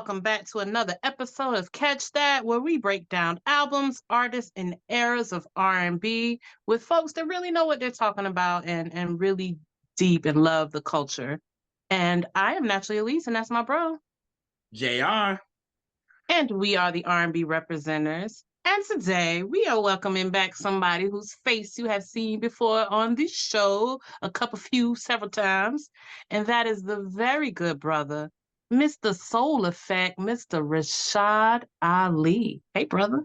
welcome back to another episode of Catch That, where we break down albums, artists, and eras of R&B with folks that really know what they're talking about and really deep and love the culture. And I am Naturally Elise, and that's my bro. JR. And we are the R&B representers. And today we are welcoming back somebody whose face you have seen before on this show, several times. And that is the very good brother, Mr. Soul Effect, Mr. Rashad Ali. Hey, brother.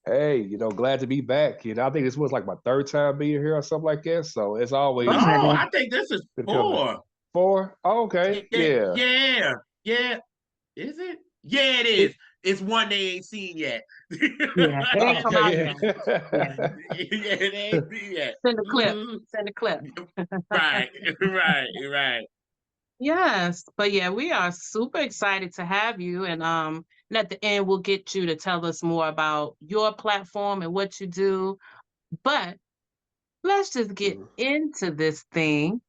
Hey, glad to be back. I think this was like my third time being here or something like that. So it's always Oh, No, man. I think this is good to come back. 4. Four? Oh, okay. Yeah. Yeah. Is it? Yeah, it is. It's one they ain't seen yet. Yeah, it ain't come out Okay. yet. Yeah. Yeah, they ain't seen yet. Send a clip. Mhm. Send a clip. Right, right. Yes, but yeah, we are super excited to have you. And at the end, we'll get you to tell us more about your platform and what you do. But let's just get Mhm. into this thing.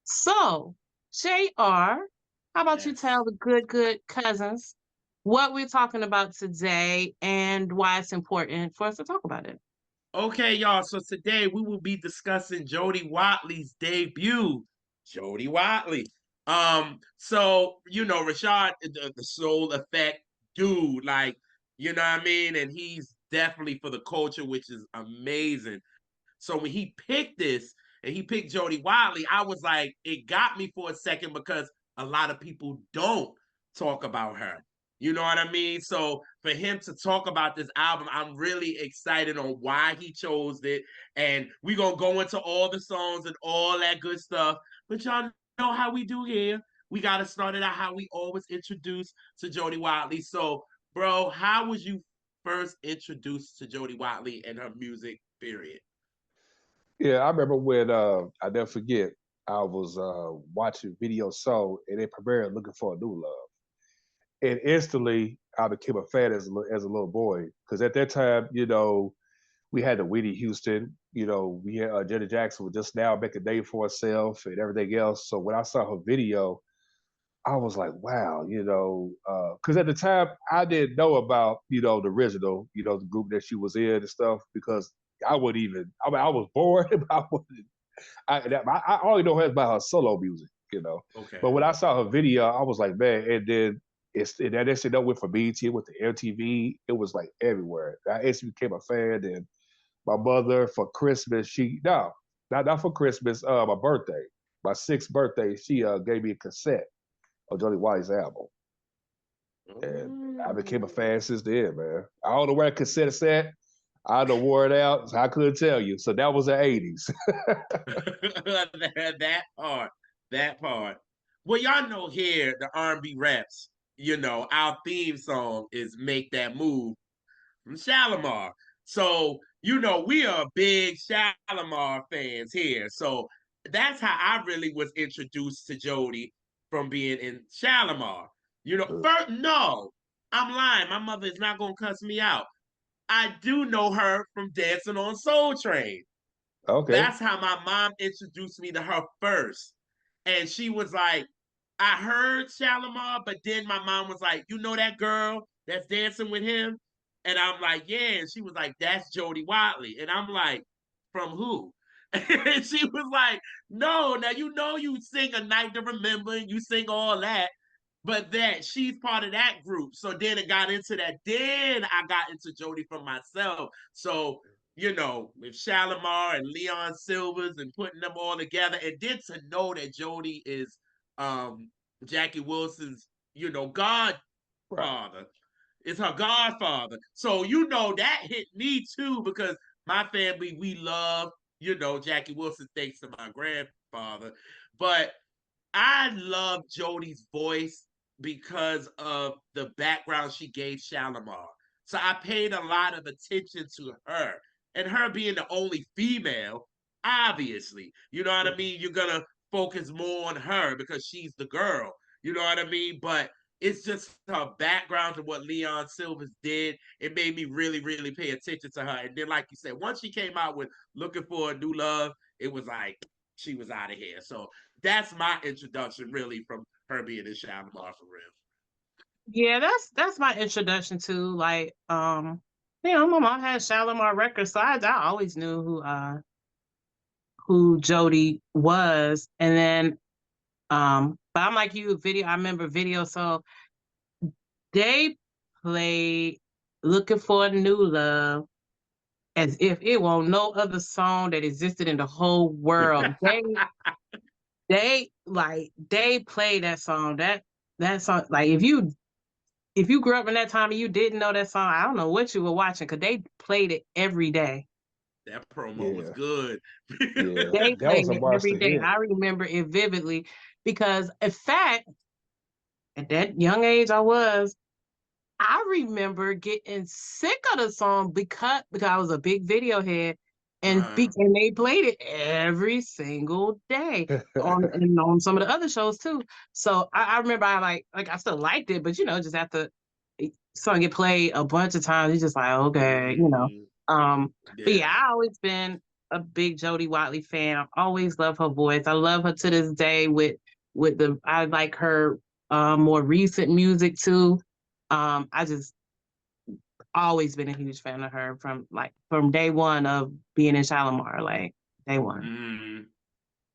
So, JR, how about you Yes. tell the good cousins what we're talking about today and why it's important for us to talk about it? Okay, y'all. So today we will be discussing Jody Watley's debut. Jody Watley. Rashad, the soul effect dude, like, you know what I mean? And he's definitely for the culture, which is amazing. So when he picked this and he picked Jody Watley, I was like, it got me for a second because a lot of people don't talk about her. You know what I mean? So for him to talk about this album, I'm really excited on why he chose it. And we're going to go into all the songs and all that good stuff. But y'all know how we do here. We got to start it out how we always introduce to Jody Watley. So, bro, how was you first introduced to Jody Watley and her music, period? Yeah, I remember when I never forget, I was watching Video Soul and they premiered Looking for a New Love. And instantly I became a fan as a little boy. Because at that time, we had the Whitney Houston, we had Janet Jackson was just now making a name for herself and everything else. So when I saw her video, I was like, wow, because at the time I didn't know about, the original, the group that she was in and stuff, because I wouldn't even, I mean, I was born, but I wouldn't, I only know her about her solo music. But Okay. when I saw her video, I was like, man, and then and that shit that went from BET, with the MTV, it was like everywhere. I instantly became a fan, and my mother for Christmas, not for Christmas, my birthday, my sixth birthday, she gave me a cassette of Jody Watley's album. And I became a Mm. fan since then, man. I don't know where that cassette is at. I don't know where it out. So I couldn't tell you. So that was the 80s. that part, that part. Well, y'all know here the R&B reps. Our theme song is "Make That Move" from Shalamar. So we are big Shalamar fans here. So that's how I really was introduced to Jody, from being in Shalamar. First, no, I'm lying. My mother is not gonna cuss me out. I do know her from Dancing on Soul Train. Okay. That's how my mom introduced me to her first. And she was like, I heard Shalimar, but then my mom was like, you know that girl that's dancing with him? And I'm like, yeah. And she was like, that's Jody Watley. And I'm like, from who? And she was like, no, now you sing A Night to Remember, and you sing all that, but that she's part of that group. So then it got into that. Then I got into Jody for myself. So with Shalimar and Leon Silvers and putting them all together, and then to know that Jody is Jackie Wilson's, Right. godfather. It's her godfather. So that hit me too, because my family, we love, Jackie Wilson thanks to my grandfather. But I love Jody's voice because of the background she gave Shalimar. So I paid a lot of attention to her. And her being the only female, obviously, you know what I Mhm. mean? You're going to focus more on her because she's the girl, you know what I mean? But it's just her background and what Leon Silvers did. It made me really, really pay attention to her. And then, like you said, once she came out with Looking for a New Love, it was like she was out of here. So that's my introduction, really, from her being in Shalimar for real. Yeah, that's my introduction to like my mom had Shalamar records, so I always knew who Jody was. And then but I'm like you, video, I remember Video Soul. They played Looking for a New Love as if it won't no other song that existed in the whole world. They play that song. That song, like if you grew up in that time and you didn't know that song, I don't know what you were watching because they played it every day. That promo was Yeah, good. yeah, They that played was a it every monster day. hit. I remember it vividly because, in fact, at that young age I remember getting sick of the song because I was a big video head, and they played it every single day on some of the other shows too. So I remember I still liked it, but just after song get played a bunch of times, it's just like okay, Mhm. But yeah, Yeah. I always been a big Jody Watley fan. I always love her voice. I love her to this day with the I like her more recent music too. I just always been a huge fan of her from day one of being in Shalamar, like day one. Mhm.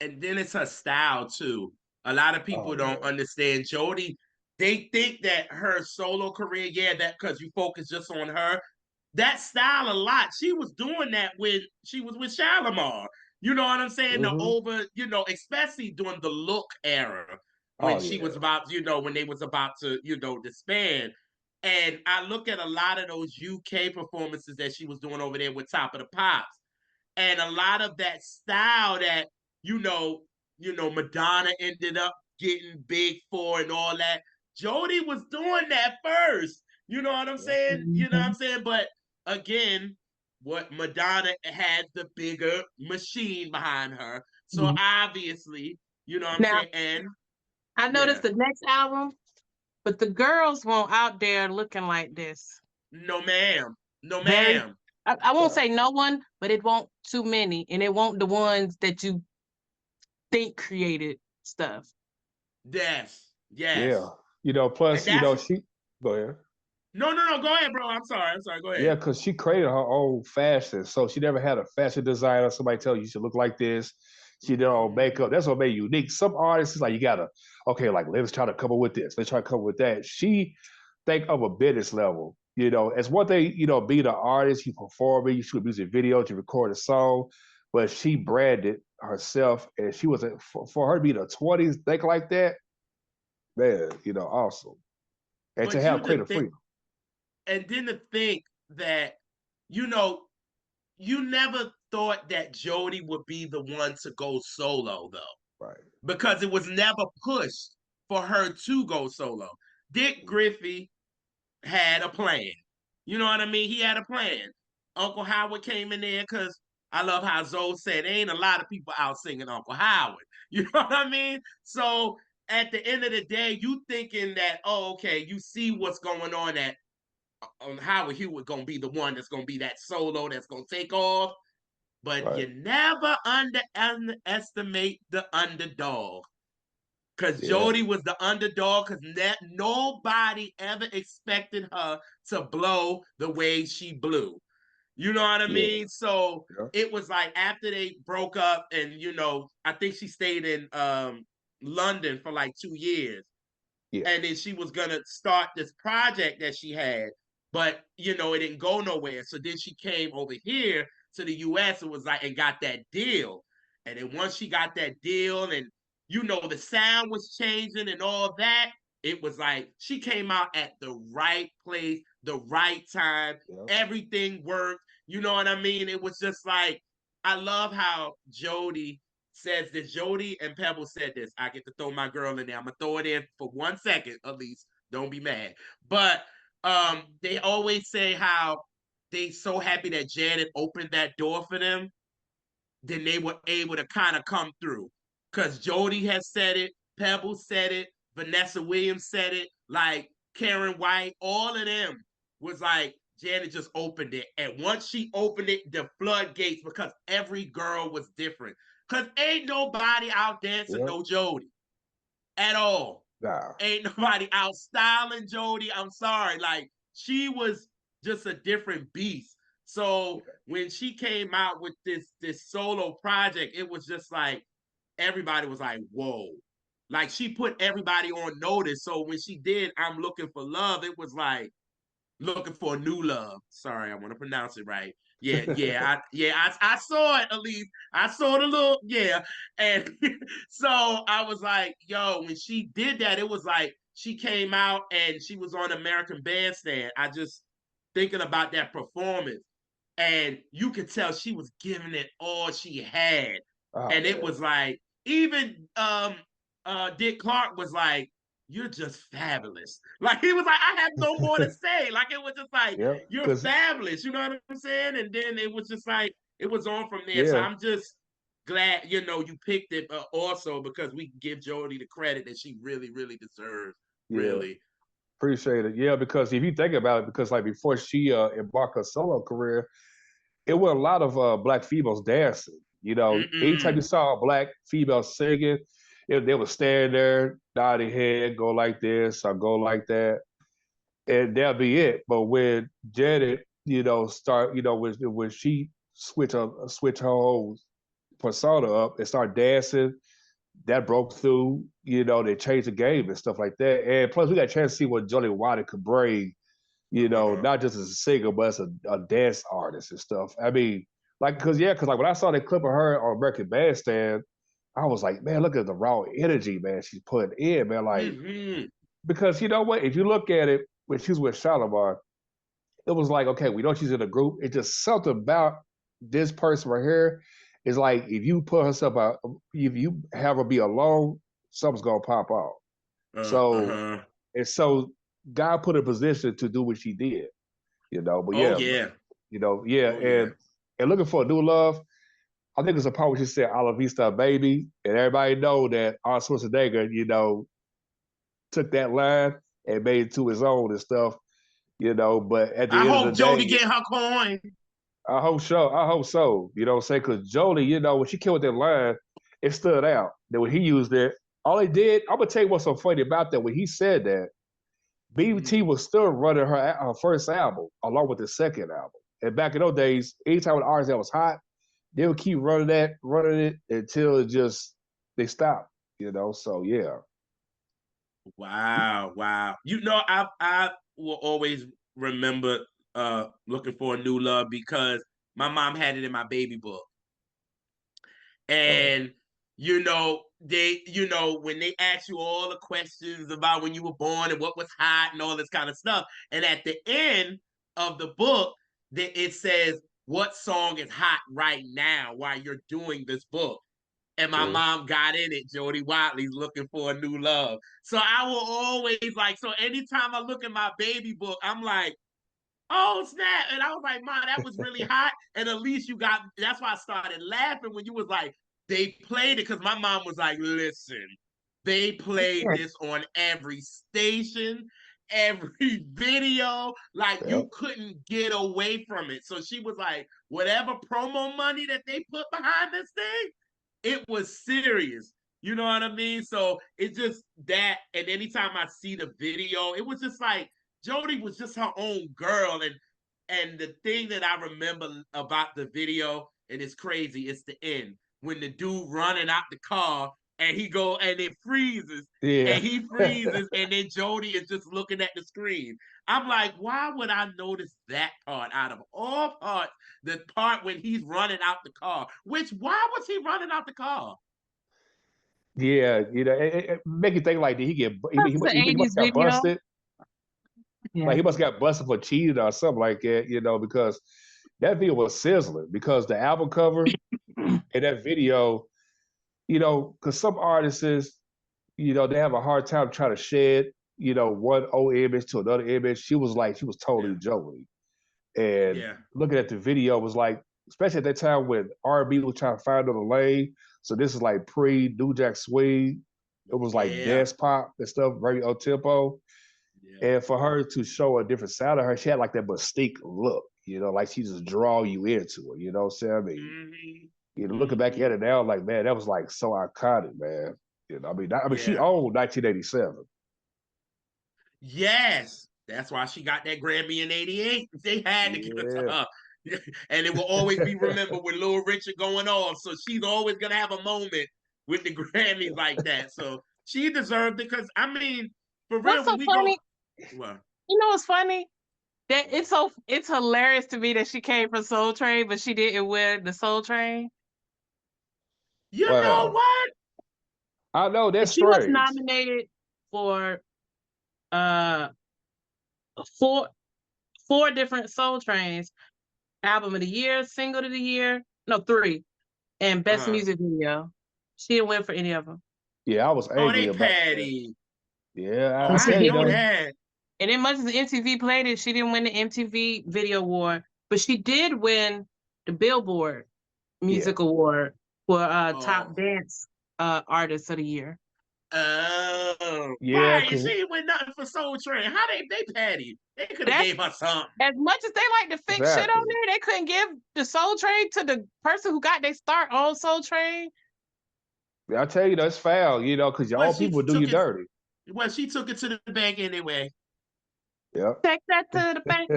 And then it's her style too. A lot of Oh people don't man. understand Jody. They think that her solo career, yeah, that because you focus just on her, that style a lot. She was doing that when she was with Shalamar. You know what I'm saying? The Hmm. over, especially during the look era when Oh she yeah. was about, when they was about to, disband. And I look at a lot of those UK performances that she was doing over there with Top of the Pops and a lot of that style that you know, Madonna ended up getting big for and all that. Jody was doing that first. You know what I'm Yep. saying? You know what I'm Mhm. saying? But again, what Madonna had the bigger machine behind her. So Mhm. obviously, you know what I'm Now saying? And I yeah, noticed the next album, but the girls won't out there looking like this. no ma'am. No Very, ma'am. I won't Yeah. say no one, but it won't too many, and it won't the ones that you think created stuff. Yes. Yeah. Yes. And Plus, that's she go ahead. no, go ahead, bro. I'm sorry. I'm sorry. Go Yeah, ahead. because she created her own fashion. So she never had a fashion designer. Somebody tell you should look like this. She did her own makeup. Mm. That's what made it unique. Some artists is like you gotta, okay, like let's try to come up with this. Let's try to come up with that. She think of a business level. It's one thing, be the artist, you perform it, you shoot music videos, you record a song, but she branded herself and she was for her to be in the 20s, think like that, man, awesome. And to But have creative think, freedom. and then to think that, you know, you never thought that Jody would be the one to go solo though, Right. because it was never pushed for her to go solo. Dick Griffey had a plan. You know what I mean? He had a plan. Uncle Howard came in there because I love how Zoe said there ain't a lot of people out singing Uncle Howard. You know what I mean? So at the end of the day, you thinking that, oh, okay, you see what's going on Howard Hewitt gonna be the one that's gonna be that solo that's gonna take off. But Right. you never underestimate the underdog. Because Yeah. Jody was the underdog because nobody ever expected her to blow the way she blew. You know what I Yeah. mean? So Yeah. it was like after they broke up, and I think she stayed in London for like 2 years, Yeah. and then she was gonna start this project that she had, but it didn't go nowhere. So then she came over here to the US and was like and got that deal. And then once she got that deal and the sound was changing and all that, it was like she came out at the right place, the right time. Yeah. Everything worked. You know what I mean? It was just like I love how Jody says that Jody and Pebble said this. I get to throw my girl in there. I'm gonna throw it in for 1 second at least. Don't be mad. But they always say how they so happy that Janet opened that door for them. Then they were able to kind of come through. Cause Jody has said it, Pebble said it, Vanessa Williams said it, like Karen White, all of them was like Janet just opened it. And once she opened it, the floodgates, because every girl was different. Because ain't nobody out dancing Yeah. no Jody at all. Nah. Ain't nobody out styling Jody. I'm sorry. Like, she was just a different beast. So when she came out with this solo project, it was just like everybody was like, whoa. Like, she put everybody on notice. So when she did I'm Looking for Love, it was like looking for a new love. Sorry, I want to pronounce it right. I saw it, at least. I saw it a little, yeah. And so I was like, yo, when she did that, it was like she came out and she was on American Bandstand. I just thinking about that performance. And you could tell she was giving it all she had. Oh And it man. was like, even Dick Clark was like, you're just fabulous. Like, he was like, I have no more to say. Like, it was just like, Yeah, you're because fabulous. You know what I'm saying? And then it was just like, it was on from there. So yeah, I'm just glad, you picked it also because we can give Jody the credit that she really, really deserves. yeah, Really. appreciate it. Yeah, because if you think about it, because like before she embarked her solo career, it was a lot of black females dancing. You know, anytime you Mm-mm. saw a black female singing, they would stand there, nod their head, go like this or go like that, and that'll be it. But when Janet, start, when she switch her whole persona up and start dancing, that broke through. They changed the game and stuff like that. And plus, we got a chance to see what Jody Watley could bring. Uh-huh. Not just as a singer, but as a dance artist and stuff. I mean, like, because like when I saw that clip of her on American Bandstand, I was like, man, look at the raw energy, man, she's putting in, man. Like, Mm-hmm. because you know what? If you look at it when she was with Shalamar, it was like, okay, we know she's in a group. It's just something about this person right here is like if you put herself out, if you have her be alone, something's gonna pop off. So Uh-huh. and so God put her in a position to do what she did. But Oh yeah, yeah. yeah, Oh yeah. and looking for a new love. I think it's a part where she said "A la vista, baby," and everybody know that Arnold Schwarzenegger, took that line and made it to his own and stuff. But at I the end of the hope Jody day, get her coin. I hope so. I hope so. You know what I'm saying? Because Jody, when she came with that line, it stood out. That when he used it, all he did, I'm gonna tell you what's so funny about that. When he said that, BT Mm. was still running her first album along with the second album. And back in those days, anytime an artist that was hot, they would keep running it until it just they stopped. So yeah. Wow, wow. I will always remember Looking for a New Love because my mom had it in my baby book. Oh, And when they ask you all the questions about when you were born and what was hot and all this kind of stuff, and at the end of the book, it says what song is hot right now while you're doing this book. And my true. mom got in it. Jody Watley's Looking for a New Love. So I will always so anytime I look at my baby book, I'm like, oh snap. And I was like, Mom, that was really hot. And at least that's why I started laughing when you was like, they played it. Cause my mom was like, listen, they played this on every station, every video. Like, Yep. you couldn't get away from it. So she was like, whatever promo money that they put behind this thing, it was serious. You know what I mean? So it's just that. And anytime I see the video, it was just like Jody was just her own girl. And the thing that I remember about the video, and it's crazy, it's the end. When the dude running out the car and he go and it freezes Yeah. and he freezes and then Jody is just looking at the screen. I'm like, why would I notice that part out of all parts? The part when he's running out the car. Why was he running out the car? Yeah, it make you think like did he get That's the he must 80s have got video. busted. Yeah. Like he must have got busted for cheating or something like that, because that video was sizzling because the album cover and that video, because some artists, they have a hard time trying to shed, one old image to another image. She was totally Yeah, Joey. And yeah, looking at the video was like, especially at that time when R&B was trying to find another lane. So this is like pre New Jack Swing. It was like yeah, dance pop and stuff, very up tempo. yeah. And for her to show a different side of her, she had like that mystique look, like she just draw you into it. You know what I'm saying? I mean, Mm-hmm. looking back Mm-hmm. at it now, like man, that was like so iconic, man. She Yeah. owned 1987. Yes, that's why she got that Grammy in '88. They had to give it to Yeah. her. And it will always be remembered with Little Richard going off. So she's always gonna have a moment with the Grammys like that. So she deserved it because I mean, for real, What's when so we go, funny? well, You know what's funny? That it's hilarious to me that she came from Soul Train, but she didn't win the Soul Train. you know Wow. what? I know And that's she was strange. nominated for uh four four different Soul Trains: Album of the Year, Single of the Year, no, three, and Best Uh-huh. Music Video. She didn't win for any of them. Yeah, I was Oh, angry they about that. Patty. Yeah, Oh, I I tell didn't you know though. that. And as much as the MTV played it, she didn't win the MTV Video Award, but she did win the Billboard Yeah. Music Award for Top Oh, Dance Artist of the Year. oh, Yeah, right. cause She ain't win nothing for Soul Train. How they Patty? They could have That's gave her something. as much as they like to fix shit on exactly. there, they couldn't give the Soul Train to the person who got their start on Soul Train. I tell you that's foul, cause your Well, own she people do you took it. dirty. Well, she took it to the bank anyway. Yep. Take that to the bank.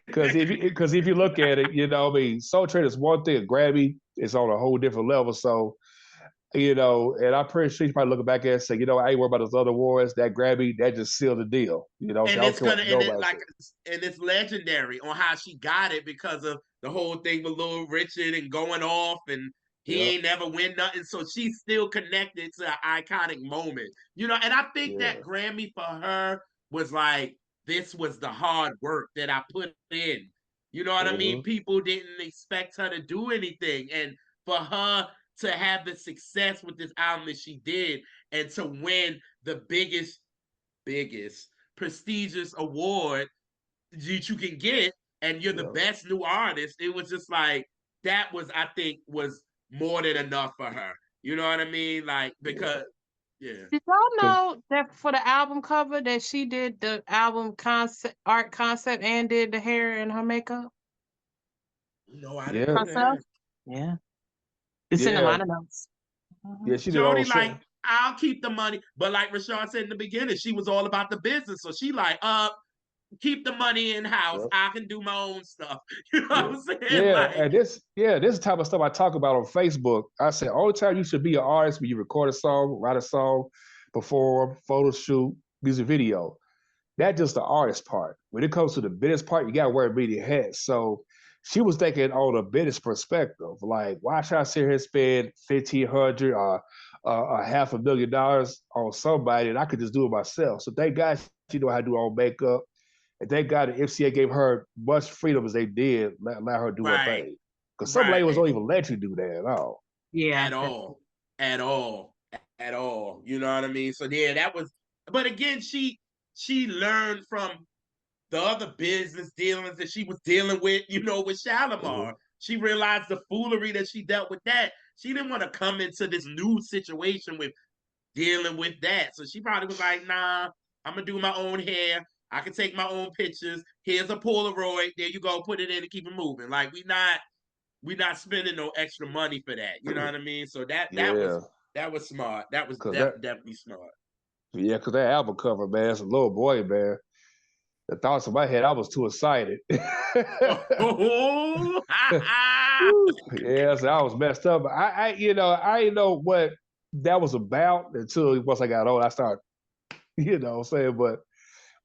Because if you look at it, I mean, Soul Train is one thing. Grammy is on a whole different level. So, and I'm pretty sure she's probably looking back at it and say, I ain't worried about those other awards. That Grammy, that just sealed the deal. So And I don't it's care what gonna and it nobody like says. and it's legendary on how she got it because of the whole thing with Little Richard and going off and he Yep. ain't never win nothing. So she's still connected to an iconic moment. And I think Yeah. that Grammy for her was like, this was the hard work that I put in. You know what I mean? Hmm. People didn't expect her to do anything. And for her to have the success with this album that she did and to win the biggest prestigious award that you can get and you're the Yep. best new artist, it was just like that was I think was more than enough for her. You know what I mean? Like Yeah. because yeah. Did y'all Cause know that for the album cover that she did the album concept art concept and did the hair and her makeup No, I didn't yeah, know herself? that. Yeah. It's in a yeah, lot of notes. yeah. Mhm. She did all Jody, set. like, I'll keep the money. But like Rashad said in the beginning, she was all about the business. So she like, keep the money in house. Yep. I can do my own stuff. You know what Yeah. I'm saying? Yeah, Like, and this is the type of stuff I talk about on Facebook. I say all the time you should be an artist when you record a song, write a song, perform, photo shoot, music video. That's just the artist part. When it comes to the business part, you got to wear many hats. So she was thinking on a business perspective, like why should I sit here and spend 1,500 or $500,000 on somebody, and I could just do it myself. So thank God she know how to do her own makeup, and thank God the FCA gave her much freedom as they did, let her do her right, thing. Because some labels right. don't even let you do that at all. Yeah, At that's all, at all, at all. You know what I mean? So yeah, that was. But again, she learned from the other business dealings that she was dealing with. With Mm-hmm. Shalamar, she realized the foolery that she dealt with. That she didn't want to come into this new situation with dealing with that. So she probably was like, "Nah, I'm gonna do my own hair. I can take my own pictures. Here's a Polaroid. There you go. Put it in and keep it moving. Like we not spending no extra money for that. You know what I mean? So Yeah, that was smart. That was because that definitely smart. yeah, because that album cover, man, it's a little boy, man. The thoughts in my head, I was too excited. Oh, Yeah, so I was messed up. I didn't know what that was about until once I got old. I started, saying, but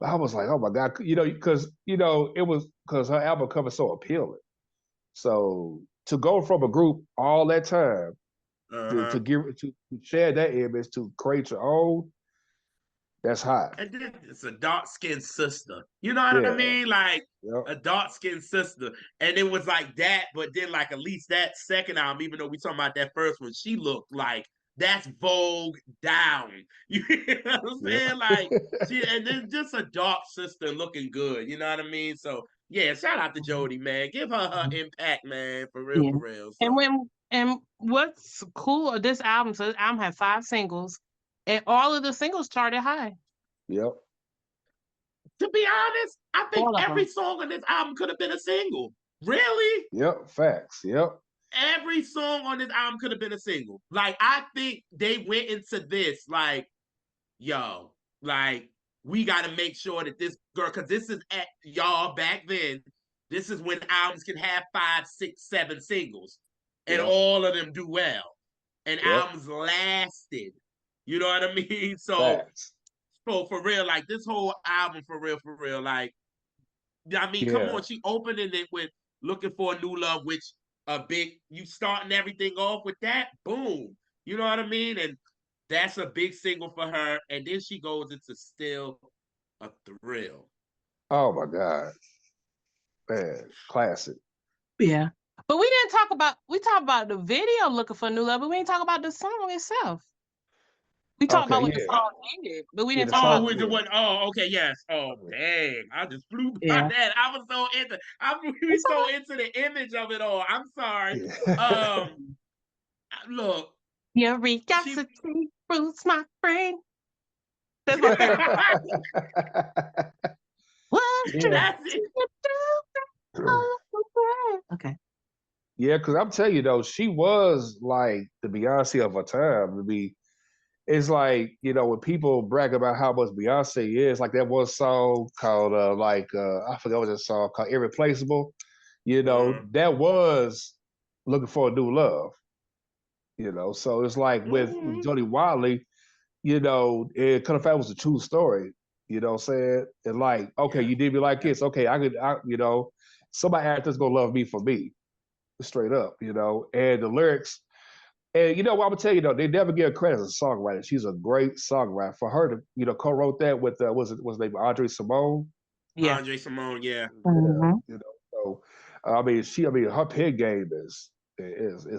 I was like, oh my god, because it was because her album cover so appealing. So to go from a group all that time to uh-huh. give to share that image to create your own, that's hot. And then it's a dark skinned sister. You know what I Yeah, mean? Like yep, a dark skinned sister. And it was like that, but then like at least that second album, even though we talking about that first one, she looked like that's Vogue down. You know what I'm yep. saying? Like she and then just a dark sister looking good. You know what I mean? So yeah, shout out to Mhm. Jody, man. Give her Mhm. impact, man, Yeah. for real. And So what's cool of this album, so this album had 5 singles, and all of the singles charted high. Yep. to be honest, I think All of every them. song on this album could have been a single. Really? Yep. Facts. Yep. Every song on this album could have been a single. Like, I think they went into this like, yo, like, we got to make sure that this girl, because this is at y'all back then. This is when albums can have 5, 6, 7 singles, and Yep. all of them do well, and Yep. albums lasted. You know what I mean? So, Facts. so for real, like this whole album, for real, like I mean, come Yeah. on, she opening it with "Looking for a New Love," which a big you starting everything off with that, boom. You know what I mean? And that's a big single for her. And then she goes into "Still a Thrill." Oh my God, man, classic. Yeah. But we talked about the video Looking for a New Love, but we didn't talk about the song itself. We talked Okay, about what the yeah, song did, but we yeah, didn't the talk Oh, about song, the with the yeah, one, oh, okay, yes. Oh, dang. I just flew by yeah. that. I was so into I'm really It's all so right. into the image of it all. I'm sorry. yeah. Um, look, Your she curiosity proves my brain. That's my favorite part. What Yeah, did that's it. you do? Okay. yeah, because I'm telling you though, she was like the Beyonce of her time. To be, it's like when people brag about how much Beyonce is, like that one song called I forgot what that song called, Irreplaceable. Uh, That was Looking for a New Love. So it's like with mhm. Jody Watley, it kind of fact was a true story. You know what I'm saying? And like, okay, Yeah. you did me like Yeah. this. Okay, somebody out there's gonna love me for me, straight up. And the lyrics, and what I'm gonna tell you though, they never give her credit as a songwriter. She's a great songwriter. For her to, co-wrote that with was his name Andre Simone? Yeah. Andre Simone, yeah. Yeah, Hmm. So I mean, her pen game is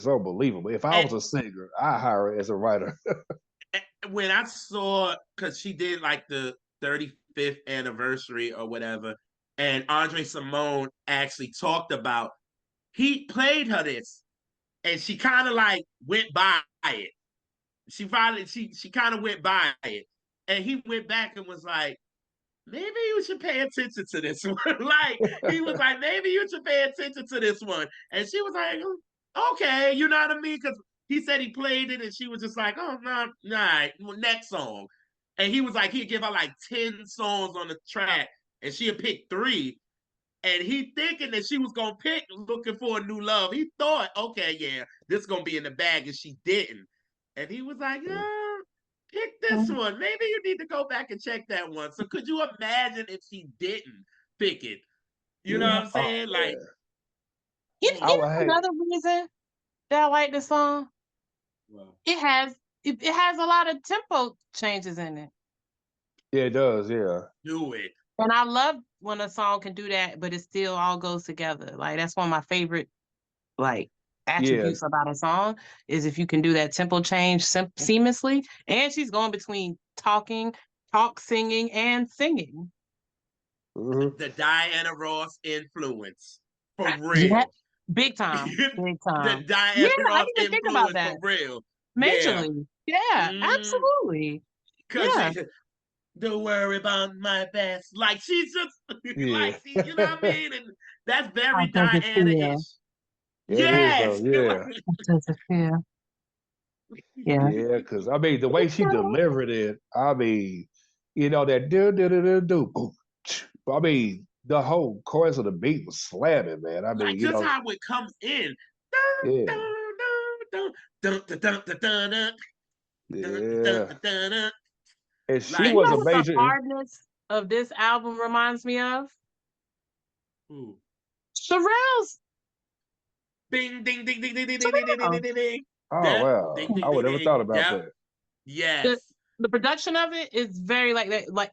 unbelievable. If I And was a singer, I hire her as a writer. when I saw, because she did like the 35th anniversary or whatever, and Andre Simone actually talked about, he played her this, and she kind of like went by it. She kind of went by it, and he went back and was like, maybe you should pay attention to this one. Like he was like, maybe you should pay attention to this one, and she was like, okay, you know what I mean? Because he said he played it, and she was just like, oh no, nah, next song, and he was like, he'd give her like 10 songs on the track, and she'd pick three. And he thinking that she was gonna pick "Looking for a New Love." He thought, okay, yeah, this is gonna be in the bag, and she didn't. And he was like, yeah, pick this one. Maybe you need to go back and check that one. So could you imagine if she didn't pick it? You know Yeah. what I'm Oh saying? Like, man. I You mm, would know hate. another reason that I like the song? well, It has it has a lot of tempo changes in it. Yeah, it does. Yeah. do it. And I love when a song can do that, but it still all goes together. Like that's one of my favorite like Yeah. attributes about a song is if you can do that tempo change seamlessly. And she's going between talk singing, and singing. Hmm. The Diana Ross influence for Yeah, real. big time, big The time. Yeah, Diana I Ross didn't even think about influence for that. real. Yeah. Majorly. Yeah, Mm, absolutely. Cause Yeah. she don't worry about my past. Like she's just Yeah. like she, you know what I mean? And that's How very does it feel? Diana-ish. It is though. Yes. Yeah. How does it feel? Yeah. Yeah. Because I mean, the way she delivered it, I mean, that do do do do do. Boom. I mean, the whole chorus of the beat was slamming, man. I mean, Like just how it comes in. yeah, yeah. And she You Like, was know a what the major. hardness of this album reminds me of? ooh, Sherelle's ding ding ding ding ding ding ding ding ding Sherelle. ding ding ding. Oh That ding wow, ding I would ding never ding. thought about Yep. that. The Yes. the production of it is very like that. Like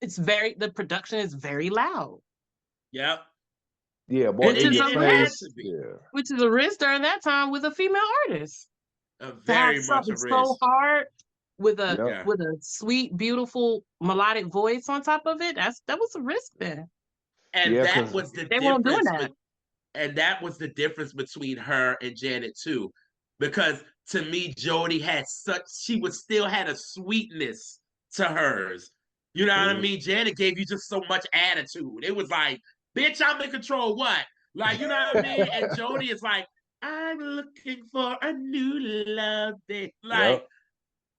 the production is very loud, Yep. Yeah, more which in is your And a it had risk. face. to be Yeah. Which is a risk during that time with a female artist a to have very much something a so risk. hard Yep. Yeah. with a sweet, beautiful melodic voice on top of it. That was a risk there. And Yeah, that because was the They weren't doing difference, that. and that was the difference between her and Janet too, because to me, Jody had she was still had a sweetness to hers. You know what I mean? Janet gave you just so much attitude. It was like, bitch, I'm in control. What? Like, you know what I mean? And Jody is like, I'm looking for a new love. Like, yep.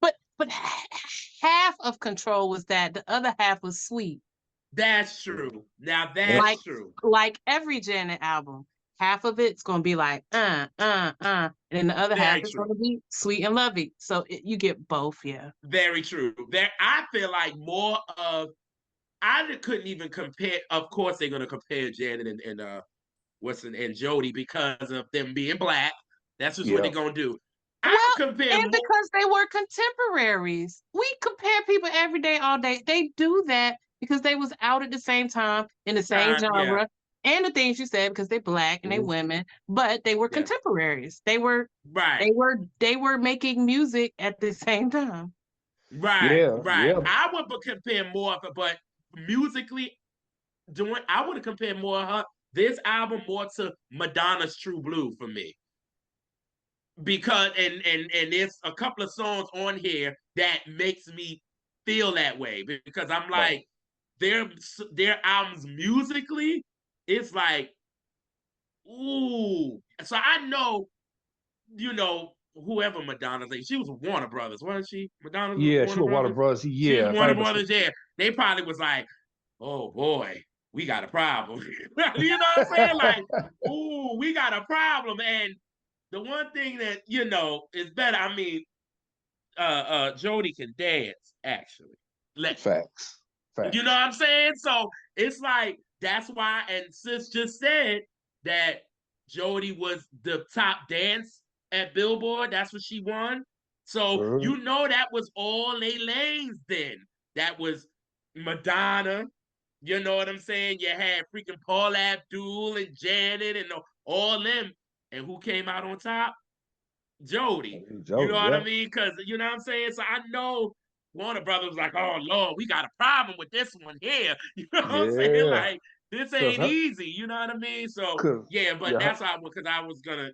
But half of Control was that. The other half was Sweet. That's true. Now Like that's true. every Janet album. Half of it's gonna be like and then the other half Very is true. gonna be sweet and lovey. So you get both, yeah. Very true. There, I feel like more of I couldn't even compare. Of course, they're gonna compare Janet and Jody because of them being black. That's just what Yeah. they're gonna do. I Well, compare and more. because they were contemporaries. We compare people every day, all day. They do that because they was out at the same time in the same Yeah, genre. And the things you said because they're black and they Mhm. women, but they were yeah, contemporaries. They were right, making music at the same time. right, Yeah, right. yeah, I would compare more of it, but musically, I would compare more of her this album more to Madonna's True Blue for me. Because and there's a couple of songs on here that makes me feel that way because I'm right. like their albums musically it's like ooh, so I know whoever Madonna's like she was Warner Brothers, wasn't she? Madonna's was Yeah, she Warner was Warner Brothers. Bros. She was Yeah, if I Warner remember. Brothers. Yeah, they probably was like, oh boy, we got a problem. You know what I'm saying? Like, ooh, we got a problem. And the one thing that is better. I mean, Jody can dance actually. Facts, You know facts. what I'm saying? So it's like that's why. And sis just said that Jody was the top dance at Billboard. That's what she won. So Mhm. that was all they lanes then. That was Madonna. You know what I'm saying? You had freaking Paul Abdul and Janet and all them. And who came out on top? Jody. You know Jody, what I yep, mean? Because you know what I'm saying? So I know Warner Brothers was like, oh Lord, we got a problem with this one here. You know what I'm saying? yeah. Like, this Cause ain't her, easy. You know what I mean? So cause yeah, but yeah, that's how because I was gonna,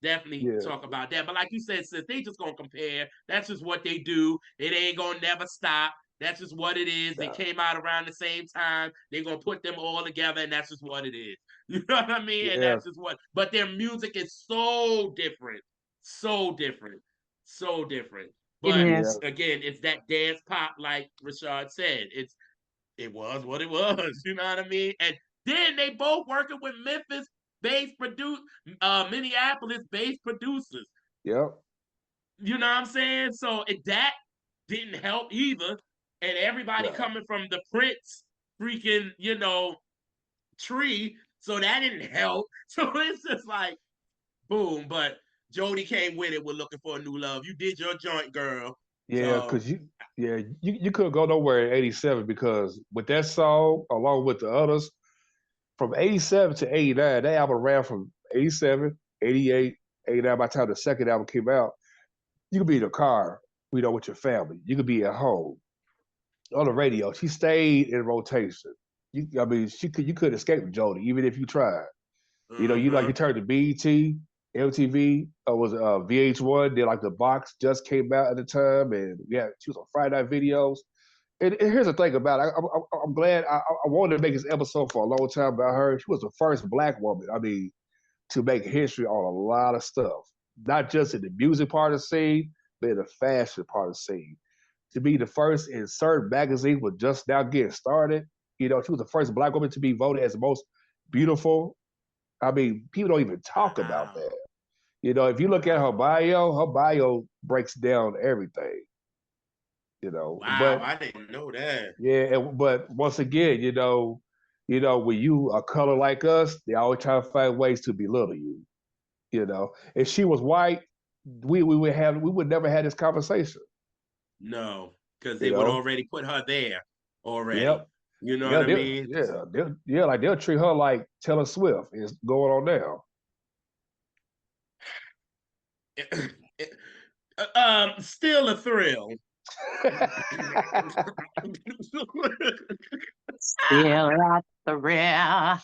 definitely yeah, talk about that. But like you said, since they just gonna compare, that's just what they do. It ain't gonna never stop. That's just what it is. They nah, came out around the same time. They're gonna put them all together, and that's just what it is. You know what I mean? And yeah, that's just what. But their music is so different, so different, so different. It But yeah, is. again, it's that dance pop, like Rashad said. It was what it was. You know what I mean? And then they both working with Memphis based Minneapolis based producers. yep, You know what I'm saying? So that didn't help either. And everybody nah, coming from the Prince freaking, tree. So that didn't help. So it's just like boom. But Jody came with it. We're looking for a new love. You did your joint, girl. yeah. So Cause you couldn't go nowhere in '87 because with that song along with the others from '87 to '89, that album ran from '87, '88, '89. By the time the second album came out, you could be in a car, with your family. You could be at home on the radio. She stayed in rotation. I mean, you couldn't escape Jody even if you tried. You uh-huh. turned to BET, MTV, was VH1. Then like the box just came out at the time, and yeah, she was on Friday Night Videos. And here's the thing about it. I'm glad. I wanted to make this episode for a long time about her. She was the first black woman. I mean, to make history on a lot of stuff, not just in the music part of the scene, but in the fashion part of the scene. To be the first in certain magazines was just now getting started. She was the first black woman to be voted as the most beautiful. I mean, people don't even talk about Wow. that. If you look at Wow. her bio breaks down everything. Wow. But I didn't know that. yeah, but once again, when you a color like us, they always try to find ways to belittle you. If she was white, we would never have this conversation. No, because You they would know, already put her there already. yep, You know yeah, what I mean? like they'll treat her like Taylor Swift is going on now. Still a thrill. Still at the rear. I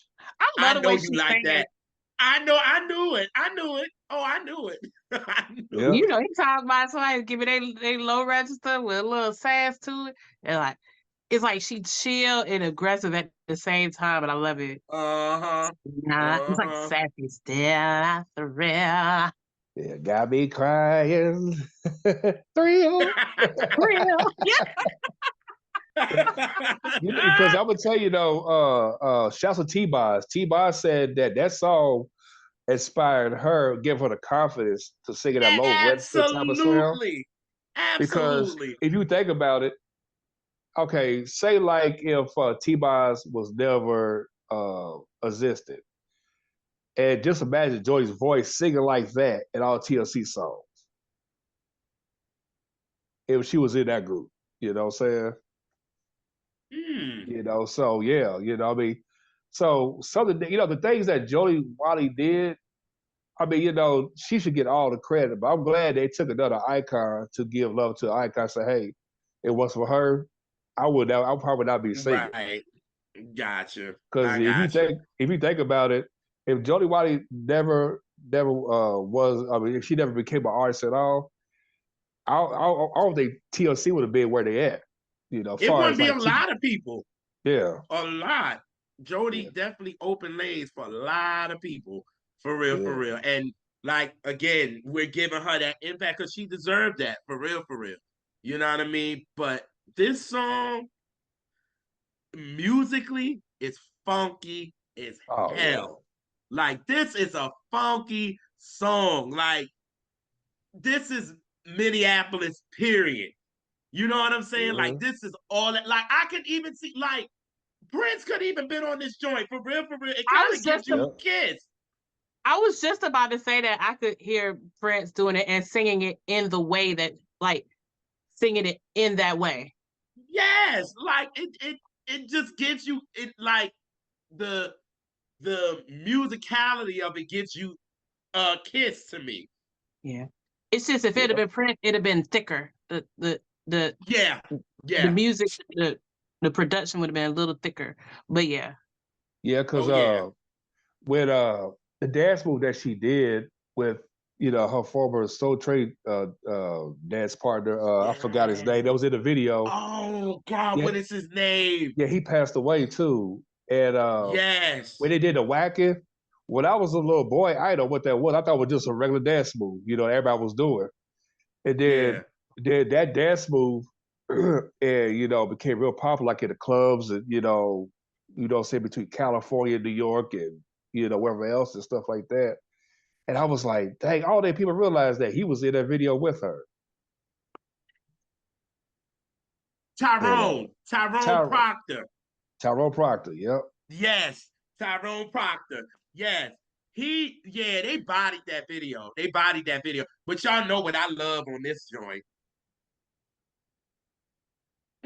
love I the know way you she like sang it. that. I knew it. I knew it. Oh, I knew it. I knew Yeah, He talking about somebody give me they low register with a little sass to it. And like it's like she chill and aggressive at the same time, and I love it. Uh-huh. Nah, it's like Uh-huh. sassy still at the rear. Yeah, got me crying. Thrill. Real. You know, because I'm gonna tell you though, shouts to T-Boz. T-Boz said that song inspired her, give her the confidence to sing in that low register type of sound. Absolutely. Because Absolutely. if you think about it, okay, say like if T-Boz was never existed, and just imagine Joy's voice singing like that in all TLC songs if she was in that group. You know what I'm saying? Mm, You know, so yeah, you know, I mean, so something that, you know, the things that Jody Watley did, I mean, you know, she should get all the credit, but I'm glad they took another icon to give love to an icon. Say, hey, it was for her. I probably not be singing. right. Gotcha. Because I gotcha. if you think about it, if Jody Watley never was, I mean, if she never became an artist at all, I don't think TLC would have been where they at. You know, as It far wouldn't as be a like lot of people. yeah, A lot. yeah, Jody definitely opened lanes for a lot of people. For real, for yeah. real. And like again, we're giving her that impact because she deserved that. For real, for real. You know what I mean? But this song, musically, is funky as Oh yeah. hell. Like this is a funky song. Like this is Minneapolis, period. You know what I'm saying? Like Mm-hmm. this is all that. Like I could even see like Prince could even been on this joint for real, for real. It I kind was of gives just you Yeah. a kiss. I was just about to say that I could hear Prince doing it and singing it in the way that, like, singing it in that way. Yes, like it just gives you it like the the musicality of it gives you a kiss to me. Yeah. It's just if it had Yeah. been Prince, it'd have been thicker. The Yeah, the yeah. music, the production would have been a little thicker. But yeah. Yeah, Oh because yeah. with the dance move that she did with you know her former Soul Trade dance partner, I forgot his Yes. name. That was in the video. Oh God, Yeah, what is his name? yeah, he passed away too. And when Yes. they did the whacking, when I was a little boy, I didn't know what that was. I thought it was just a regular dance move, you know, everybody was doing. And Yeah. then that dance move, and you know, became real popular, like in the clubs, and say between California, New York, and wherever else and stuff like that. And I was like, dang, all day people realized that he was in that video with her. And Tyrone Ty- Proctor. Tyrone Proctor, yep. Yes, Tyrone Proctor. Yes. Yeah, they bodied that video. They bodied that video. But y'all know what I love on this joint.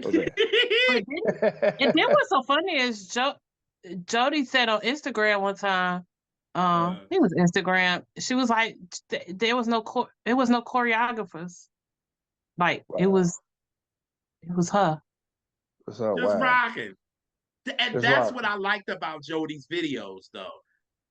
What's that? But then what's so funny is Jody said on Instagram one time, uh, it was Instagram. She was like, there was it was no choreographers. Like Wow. it was her. So just wow. rocking. And It's that's rock. what I liked about Jody's videos, though.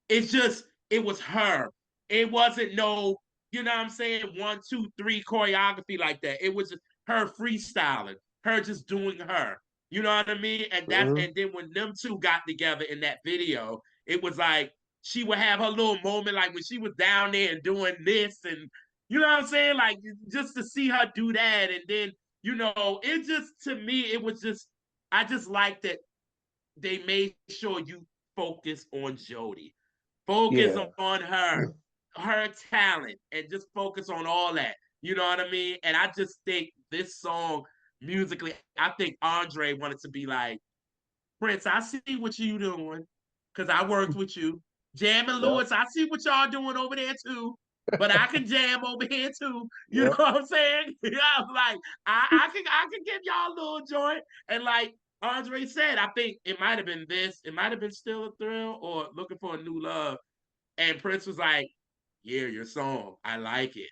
It's just, it was her. It wasn't no, you know what I'm saying, 1, 2, 3 choreography like that. It was just her freestyling, her just doing her. You know what I mean? Hmm. And then when them two got together in that video, it was like she would have her little moment, like when she was down there and doing this, and you know what I'm saying? Like just to see her do that, and then, it just, to me, it was just, I just like that they made sure you focus on Jody. Focus Yeah. on her talent, and just focus on all that. You know what I mean? And I just think this song musically, I think Andre wanted to be like, Prince, I see what you doing because I worked with you. Jam and Yep. Lewis, I see what y'all doing over there too. But I can jam over here too. You know Yep. what I'm saying? Yeah, I'm like, I can give y'all a little joint. And like Andre said, I think it might have been this, it might have been Still a Thrill or Looking for a New Love. And Prince was like, yeah, your song. I like it.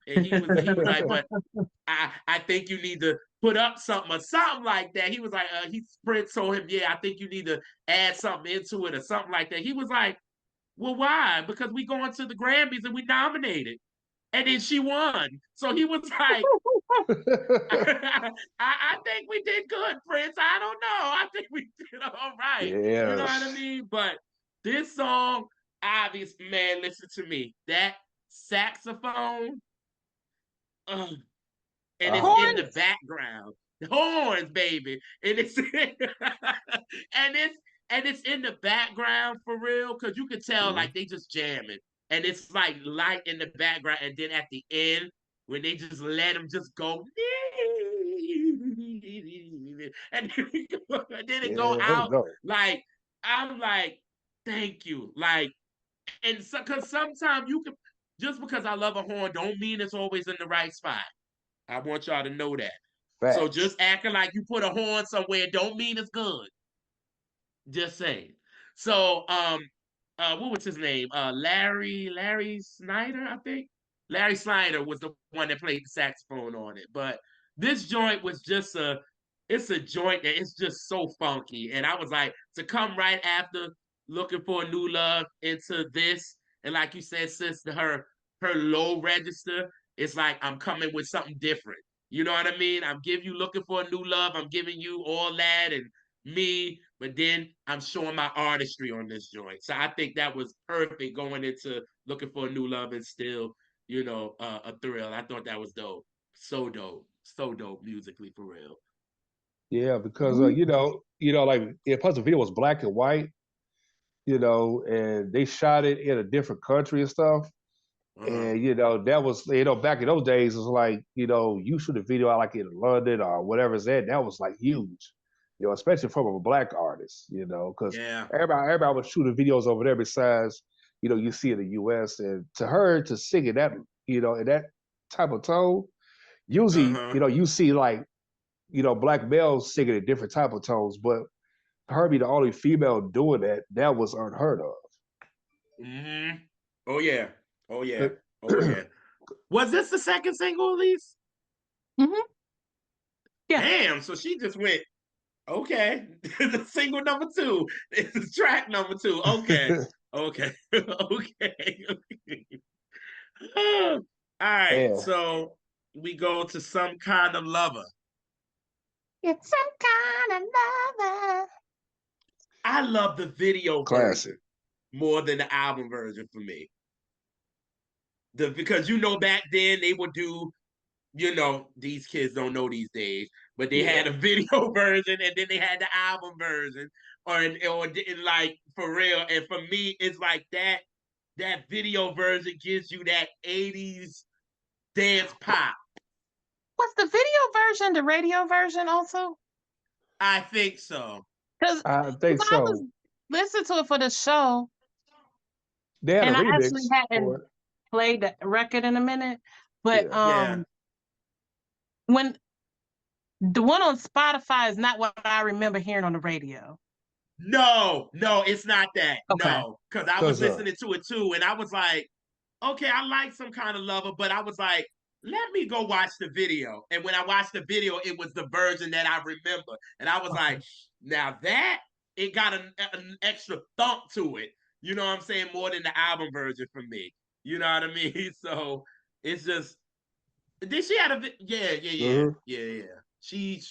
And he was like, but I think you need to put up something or something like that. He was like, Prince told him, yeah, I think you need to add something into it or something like that. He was like, well, why? Because we going to the Grammys and we nominated. And then she won. So he was like, I think we did good, Prince. I don't know. I think we did all right. You know what I Yes. mean? But this song, obviously, man, listen to me. That saxophone, and it's Oh in yeah. the Horns? background. Horns, baby, and it's and it's in the background for real, because you could tell Mhm. like they just jamming, and it's like light in the background, and then at the end when they just let them just go, and then it go Yeah, that was out, dope. like I'm like, thank you, like, and so because sometimes you can, just because I love a horn don't mean it's always in the right spot. I want y'all to know that. So Facts. just acting like you put a horn somewhere don't mean it's good. Just saying. So what was his name? Larry Snyder, I think. Larry Snyder was the one that played the saxophone on it. But this joint was just it's a joint that it's just so funky. And I was like, to come right after Looking for a New Love into this, and like you said, sis, her low register, it's like I'm coming with something different. You know what I mean? I'm giving you Looking for a New Love. I'm giving you all that and me, but then I'm showing my artistry on this joint. So I think that was perfect going into Looking for a New Love and still, a thrill. I thought that was dope. So dope. So dope musically for real. Yeah, because Mhm. like plus the video was black and white, and they shot it in a different country and stuff. Uh-huh. And that was back in those days it was like, you shoot a video out like in London or whatever it's at, that was like huge. Especially from a black artist, because Yeah. everybody was shooting videos over there besides, you see in the US. And to her to sing in that, in that type of tone, usually, Uh-huh. you see like, black males singing in different type of tones, but her be the only female doing that, that was unheard of. Mm-hmm. Oh yeah. Oh yeah. 'Cause- Oh yeah. Was this the second single, Elise? Mhm. Yeah. Damn, so she just went, okay. The single number two. This is track number two. Okay. Okay. Okay. All right. Man, So we go to Some Kind of Lover. It's some kind of lover. I love the video version classic. more than the album version for me. Because back then they would do, these kids don't know these days, but they Yeah. had a video version and then they had the album version, or like for real. And for me, it's like that video version gives you that 80s dance pop. Was the video version the radio version also? I think so. Because I think I was so. listening to it for the show, They had a and I actually remix for hadn't it. played the record in a minute. But Yeah. Yeah. when the one on Spotify is not what I remember hearing on the radio. No, no, it's not that. Okay. No, because I was Cause listening to it too, and I was like, okay, I like Some Kind of Lover, but I was like, let me go watch the video. And when I watched the video, it was the version that I remember, and I was Okay. like, now that it got an extra thump to it. You know what I'm saying? More than the album version for me. You know what I mean? So it's just. Did she had a yeah, yeah, yeah, mhm. yeah, yeah. She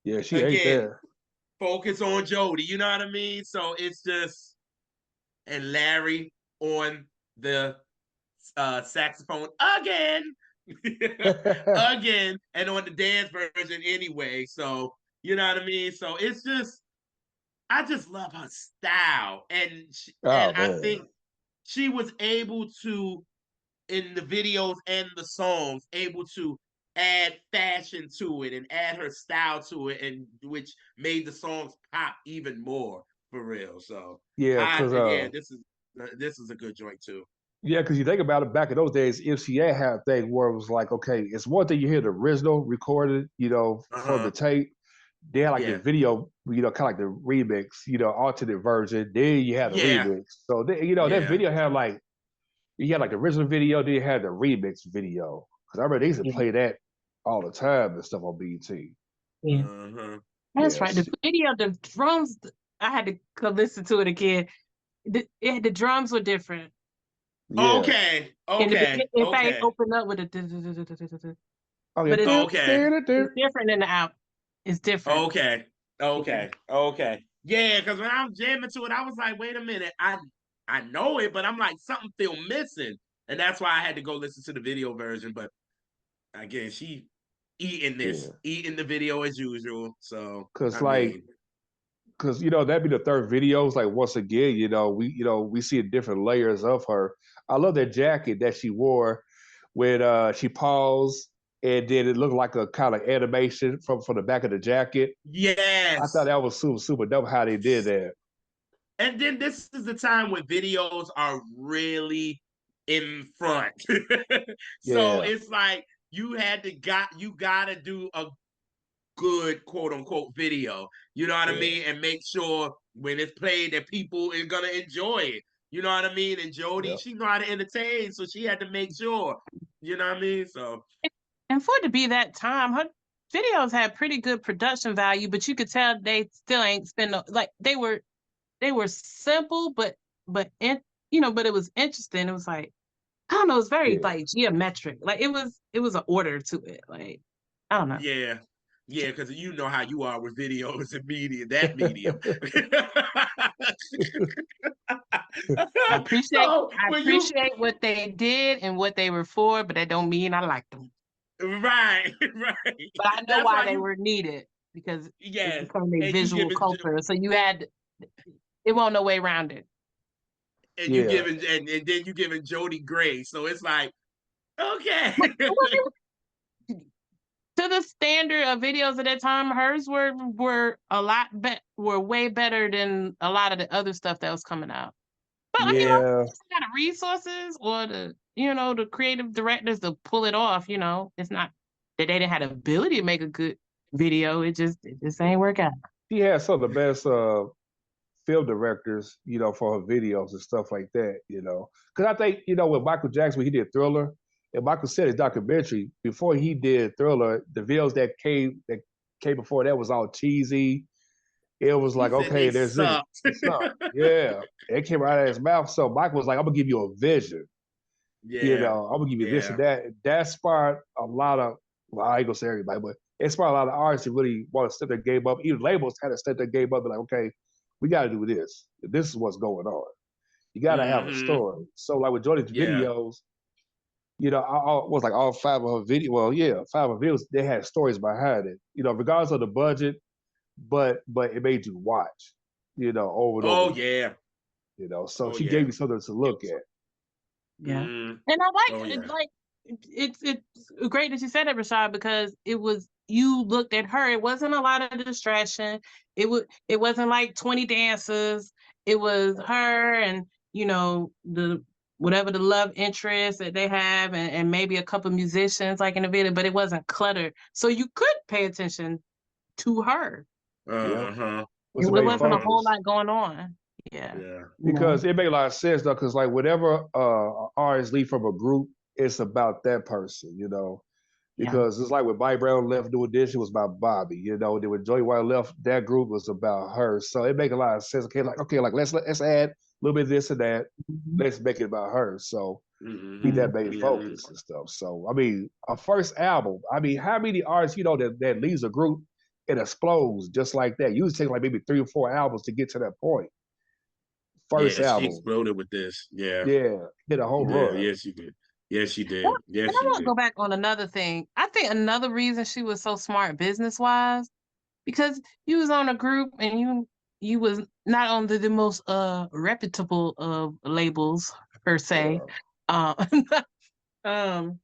Yeah, she ate again that. focus on Jody. You know what I mean? So it's just, and Larry on the saxophone again, again, and on the dance version anyway. So you know what I mean? So it's just, I just love her style, and Oh I man. think she was able to, in the videos and the songs, able to add fashion to it and add her style to it, and which made the songs pop even more for real. So Yeah, cause yeah, this is a good joint too. yeah, cause you think about it, back in those days, MCA had a thing where it was like, okay, it's one thing you hear the original recorded, from the Uh-huh. tape. They had like the Yeah. video, kind of like the remix, alternate version. Then you had the Yeah. remix. So that Yeah. video had like you had like the original video, then you had the remix video. Cause I remember they used to Yeah. play that all the time and stuff on BT. Yeah. Uh-huh. That's right. The Yes. video, the drums, I had to go listen to it again. The drums were different. Yeah. Okay. In the Okay. beginning, in fact, it Okay. opened up with a, Oh yeah. but Okay. it's different in the out. It's different. Okay. Yeah. Okay. Okay. Yeah, because when I was jamming to it, I was like, wait a minute, I know it, but I'm like, something feel missing. And that's why I had to go listen to the video version. But again, she eating the video as usual. So Cause I like, mean, cause that'd be the third videos. Like once again, we see different layers of her. I love that jacket that she wore when she paused, and then it looked like a kind of animation from the back of the jacket. I thought yes. that was super super dope how they did that. And then this is the time when videos are really in front. So Yeah, it's like you gotta do a good quote unquote video. You know what I yeah, mean? And make sure when it's played that people are gonna enjoy it. You know what I mean? And Jody, yeah. she know how to entertain, so she had to make sure. You know what I mean? So And for it to be that time, her videos had pretty good production value, but you could tell they still ain't spend like they were simple, but it was interesting. It was like I don't know, it's very Yeah. like geometric. Like it was an order to it. Like I don't know. yeah. Yeah, because you know how you are with videos and media, that medium. I appreciate So I when you appreciate what they did and what they were for, but that don't mean I liked them. right, right. But I know That's why why they you were needed because it yes, became a and you visual giving culture. So it won't no way around it. and you Yeah. giving and then you giving Jody Gray. So it's like, okay. To the standard of videos at that time, hers were way better than a lot of the other stuff that was coming out. But Yeah. it's not the resources or the creative directors to pull it off. It's not that they didn't have the ability to make a good video. It just ain't work out. She had some of the best film directors, for her videos and stuff like that, Because I think, with Michael Jackson, when he did Thriller, and Michael said his documentary, before he did Thriller, the videos that came before that was all cheesy. It was He like, said okay, they there's this. sucked. It's not. Yeah. It came right out of his mouth. So Michael was like, I'm gonna give you a vision. Yeah, I'm gonna give you this yeah. and that. That sparked a lot of, well, I ain't gonna say everybody, but it sparked a lot of artists to really want to step their game up. Even labels had to step their game up and like, okay, we gotta do this. This is what's going on. You gotta have a Mm-hmm. story. So like with Jody's Yeah. videos, was like all five of her video. Well, yeah, five of her videos, they had stories behind it. Regardless of the budget, but it made you watch, over and over Oh again. yeah. So Oh she gave yeah. you something to look at. Yeah. Mm. And I Oh like it, yeah. like it's great that you said that, Rashad, because you looked at her. It wasn't a lot of distraction. It wasn't like 20 dancers. It was her and the whatever the love interest that they have and maybe a couple musicians like in the video, but it wasn't cluttered. So you could pay attention to her. Yeah, Uh-huh. was the It main wasn't a Uh-huh. whole focus. lot going on. Yeah. Yeah. Because it made a lot of sense though, because like whenever artists leave from a group, it's about that person, Yeah. Because it's like when Bobby Brown left New Edition, it was about Bobby, Then when Joey White left, that group was about her. So it make a lot of sense. Okay, let's add a little bit of this and that. Mhm. Let's make it about her. So be Mm-hmm. that main Mm-hmm. focus and stuff. So I mean, a first album. I mean, how many artists that leaves a group and explodes just like that? Usually take like maybe 3 or 4 albums to get to that point. First Yeah, she album, exploded with this. Yeah. yeah, hit a home Yeah, run. yes she did. Yes she Well, did. Yes and I she want to did. go back on another thing. I think another reason she was so smart business wise, because you was on a group and you was not on the most reputable of labels per se. Yeah, Um, um,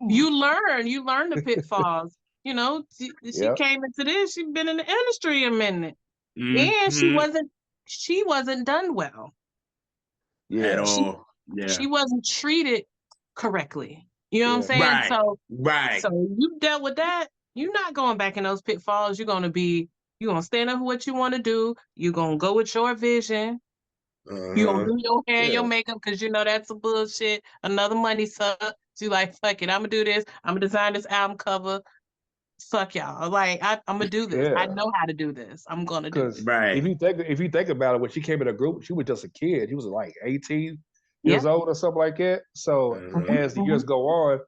you learn the pitfalls. She yep, came into this. She'd been in the industry a minute, and she Mm-hmm. wasn't she wasn't done well. At yeah, She all. Yeah. she wasn't treated correctly. You know what I'm yeah, saying? Right. So Right. so you dealt with that. You're not going back in those pitfalls. You're gonna stand up for what you want to do. You're gonna go with your vision. You gonna Uh-huh. do your hair, your yeah, makeup, because you know that's a bullshit. Another money suck. So you like, fuck it. I'm gonna do this. I'm gonna design this album cover. Fuck y'all. Like I'm gonna do this. I yeah. know how to do this. I'm gonna do it. Because Right. if you think about it, when she came in the group, she was just a kid. She was like 18 Yeah. years old or something like that. So Uh-huh. Mhm, as the mhm. years go on,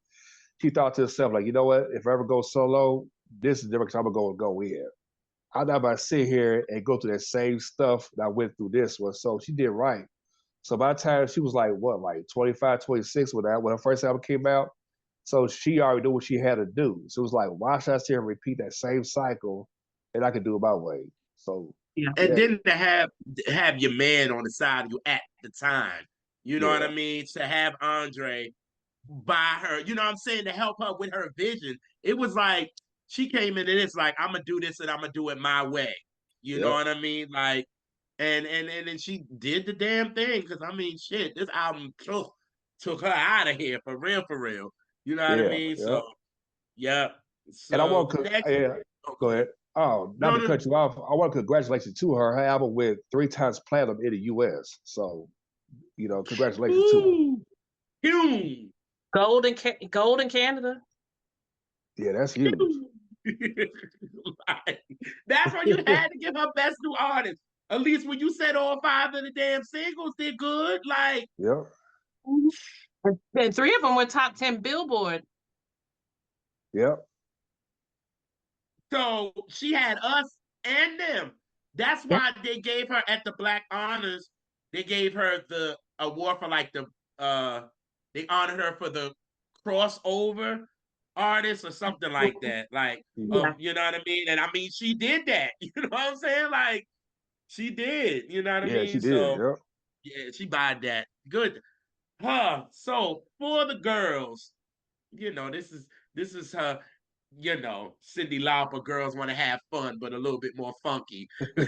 she thought to herself, like, you know what? If I ever go solo, this is different. 'Cause I'm gonna go in. I'm not about to sit here and go through that same stuff that I went through this one. So she did right. So by the time she was like, what, like 25, 26 when her first album came out, so she already knew what she had to do. So it was like, why should I sit and repeat that same cycle and I could do it my way? So Yeah. And yeah, then to have your man on the side of you at the time, you know what I yeah, mean? To have Andre by her, you know what I'm saying, to help her with her vision. It was like she came in and it's like, I'm gonna do this and I'm gonna do it my way. You know yep, what I mean? Like, and then she did the damn thing because I mean, shit, this album took her out of here for real, for real. You know what I yeah, mean? yep. So, yeah. And I So want the to, next, yeah, oh, go go ahead. ahead. Oh, not No, to no, no. cut you off, I want to congratulations to her. Her album went 3 times platinum in the U.S. So, congratulations to her. Ooh, Hume. Gold in Canada. Yeah, that's huge. Like, that's why you had to give her best new artist. At least when you said all 5 of the damn singles, they're good. Like, Yep, Mhm. And 3 of them were top 10 Billboard. yep, so she had us and them. That's Yeah. why they gave her at the Black Honors, they gave her the award for like they honored her for the crossover artist or something like that. Like, yeah, you know what I mean? And I mean, she did that. You know what I'm saying? Like, she did. You know what I yeah. She mean? did. So, Yep. yeah, she bought that. Good. Huh. So for the girls, this is her, Cyndi Lauper, girls want to have fun, but a little bit more funky. You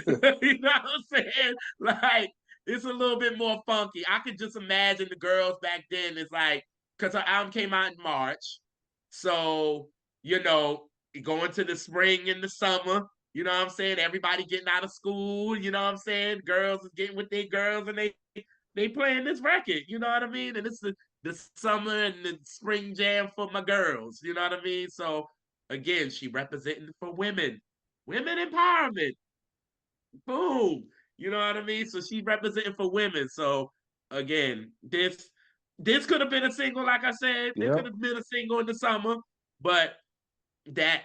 know what I'm saying? Like, it's a little bit more funky. I could just imagine the girls back then. It's like, because her album came out in March. So, you know, going to the spring and the summer, you know what I'm saying? Everybody getting out of school, you know what I'm saying? Girls is getting with their girls and they playing this record, you know what I mean? And it's the summer and the spring jam for my girls, you know what I mean? So again, she representing for women empowerment. Boom, you know what I mean? So she representing for women. So again, this could have been a single, like I said, it could Yep. have been a single in the summer, but that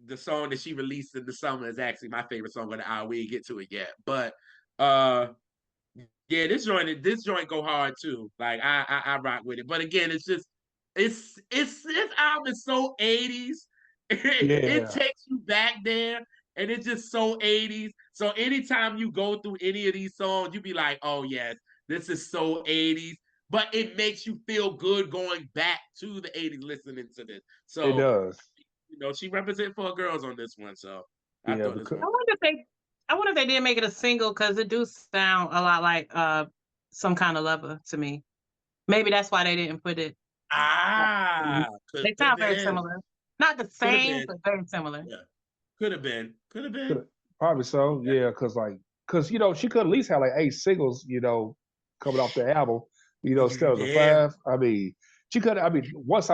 the song that she released in the summer is actually my favorite song of the hour. We didn't get to it yet, but uh yeah, this joint go hard too. Like I rock with it. But again, it's just it's this album is so 80s. It Yeah. takes you back there and it's just so 80s. So anytime you go through any of these songs, you be like, oh yes, this is so 80s. But it makes you feel good going back to the 80s listening to this. It So, does. she represents for girls on this one. So I Yeah, thought this because I one. wonder if they I wonder if they did make it a single because it do sound a lot like Some Kind of Lover to me. Maybe that's why they didn't put it. Ah, could They have sound very been. similar. Not the Could have same, been. but very similar. Yeah. Could have been. Could have been. probably so. Yeah. Yeah, because she could at least have like 8 singles, coming off the album, instead of the Yeah. 5. I mean, she could. I mean, once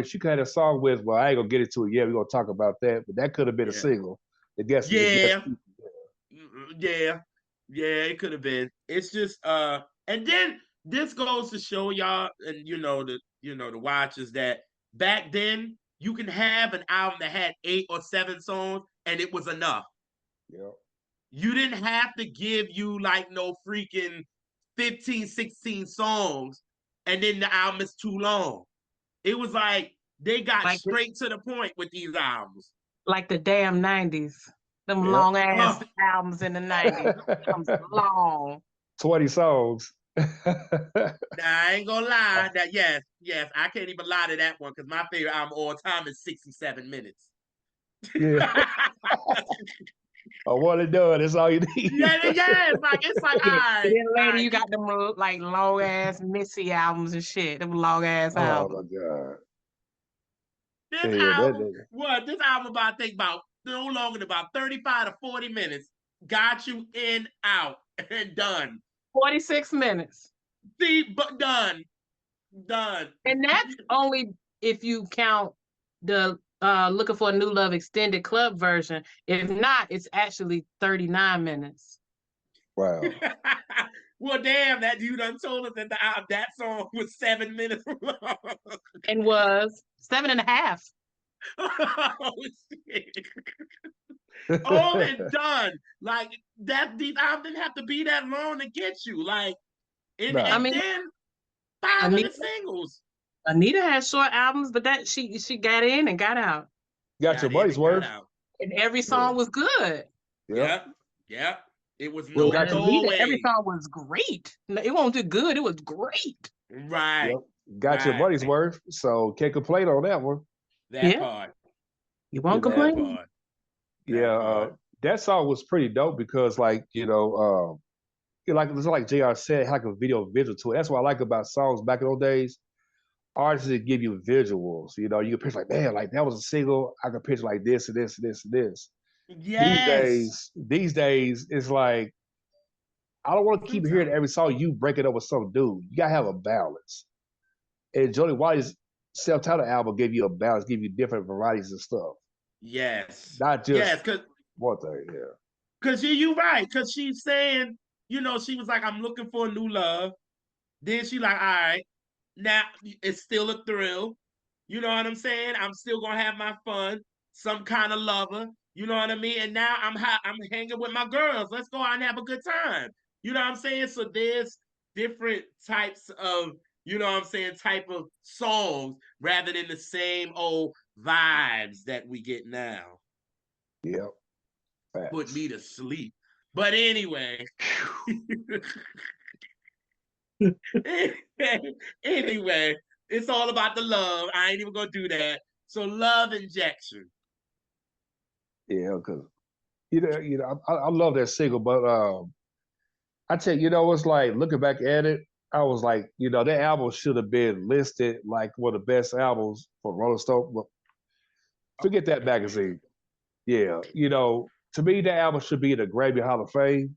she could have a song with. Well, I ain't gonna get into it yet. We're gonna talk about that, but that could have been a Yeah. single. The guest. Yeah. Yeah. Yeah, it could have been. It's just and then this goes to show y'all and the watchers that back then you can have an album that had 8 or 7 songs and it was enough. Yeah, You didn't have to give you like no freaking 15, 16 songs and then the album is too long. It was like they got Like straight to the point with these albums. like the damn 90s. Them yeah. long ass Oh, albums in the 90s. Them albums long. 20 songs. now I ain't gonna lie. That yes, I can't even lie to that one because my favorite album all time is 67 minutes. Yeah, I want it done. That's all you need. Yeah, it's like all Yeah. right, Then all later right. you got them like long ass Missy albums and shit. Them long ass Oh my albums. god. This Yeah, album, that. this album about I think about no longer than about 35 to 40 minutes. Got you in, out, and done. 46 minutes. See, but done. Done. And that's only if you count the Looking for a New Love extended club version. If not, it's actually 39 minutes. Wow. Well, damn, that you done told us that that song was 7 minutes long. And was 7.5. Oh, shit. All and done. Like that, these albums didn't have to be that long to get you. Like And Nah. I and mean, then 5 of the Anita, singles. Anita had short albums, but that she got in and got out, Got your Got in money's and got worth. out. and every Yeah. song was good. Yep. Yep. Yep. It was Well, no But got your Anita, every throwaway. song was great. No, it wasn't just good; it was great. yep. Right. Got your Right. money's worth. So can't complain on that one. That Yeah, part. you You won't That know. complain. part. Yeah. That part. That song was pretty dope because, like, like it's like Jr. said, it had like a video visual to it. That's what I like about songs back in those days. Artists that give you visuals. You know, you can picture like, man, like that was a single. I could picture like this and this and this and this. Yes. These days, it's like I don't want to keep hearing Sometimes. every song you break it up with some dude. You gotta have a balance. And Jody Watley's self-titled album gave you a balance, give you different varieties of stuff, Yes. not Yes. just one thing. Yeah, Cause you right. Cause she's saying, she was like, I'm looking for a new love. Then she like, all right, now it's still a thrill. You know what I'm saying? I'm still gonna have my fun. Some kind of lover. You know what I mean? And now I'm hanging with my girls. Let's go out and have a good time. You know what I'm saying? So there's different types of, type of songs rather than the same old vibes that we get now. yeah, Put facts. me to sleep. But anyway, anyway, it's all about the love. I ain't even gonna do that. So love injection. Yeah, because I love that single, but I tell you, it's like looking back at it, I was like, that album should have been listed like one of the best albums for Rolling Stone. Well, forget that magazine. Yeah, to me, that album should be in the Grammy Hall of Fame.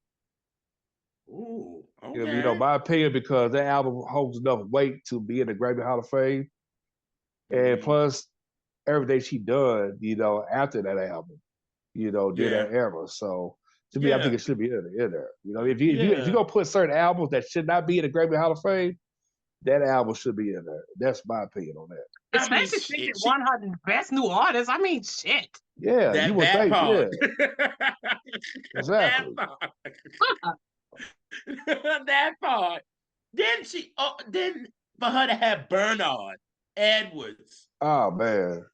Ooh, okay. My opinion, because that album holds enough weight to be in the Grammy Hall of Fame. And Mm-hmm. plus, everything she done, after that album, did Yeah, that era. So to me, I think yeah, it should be in there. If you yeah. gonna put certain albums that should not be in the Grammy Hall of Fame, that album should be in there. That's my opinion on that. I mean, Especially since it won her the best new artist. I mean, shit. Yeah, you would that think, yeah, part. That exactly. part. That part. Then then for her to have Bernard Edwards, Oh man,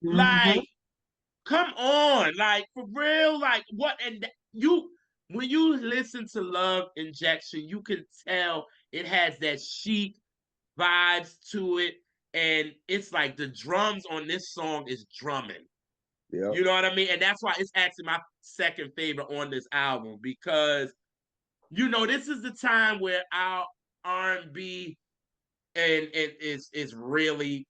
Mm-hmm. like, come on, like for real, like what? And when you listen to Love Injection, you can tell it has that chic vibes to it, and it's like the drums on this song is drumming. yep, You know what I mean? And that's why it's actually my second favorite on this album because this is the time where our R&B and is really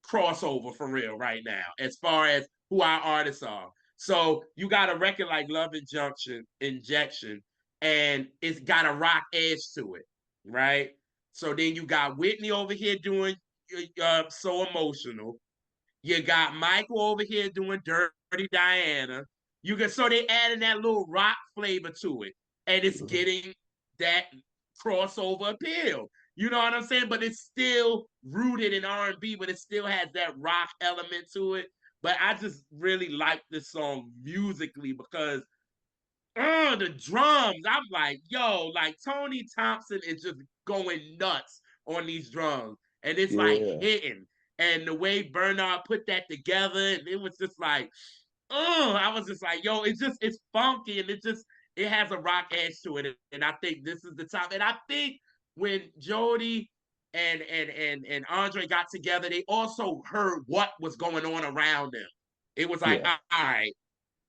crossover for real right now as far as who our artists are. So you got a record like Love Injection, and it's got a rock edge to it, right? So then you got Whitney over here doing So Emotional. You got Michael over here doing Dirty Diana. So they adding that little rock flavor to it, and it's mhm, getting that crossover appeal. You know what I'm saying? But it's still rooted in R&B, but it still has that rock element to it. But I just really like this song musically because the drums. I'm like, yo, like Tony Thompson is just going nuts on these drums. And it's like yeah, hitting. And the way Bernard put that together, and it was just like, I was just like, yo, it's funky and it has a rock edge to it. And I think this is the time. And I think when Jody and Andre got together, they also heard what was going on around them. It was like, yeah, all right,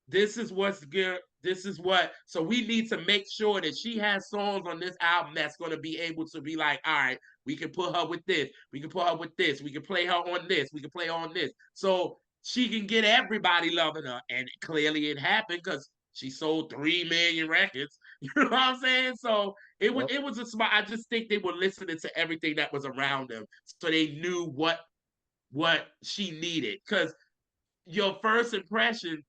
this is what's good. This is what. So we need to make sure that she has songs on this album that's going to be able to be like, all right, we can put her with this. We can put her with this. We can play her on this. We can play her on this. So she can get everybody loving her. And clearly it happened because she sold 3 million records. You know what I'm saying? So yep, it was a smart. I just think they were listening to everything that was around them, so they knew what she needed. Because your first impression,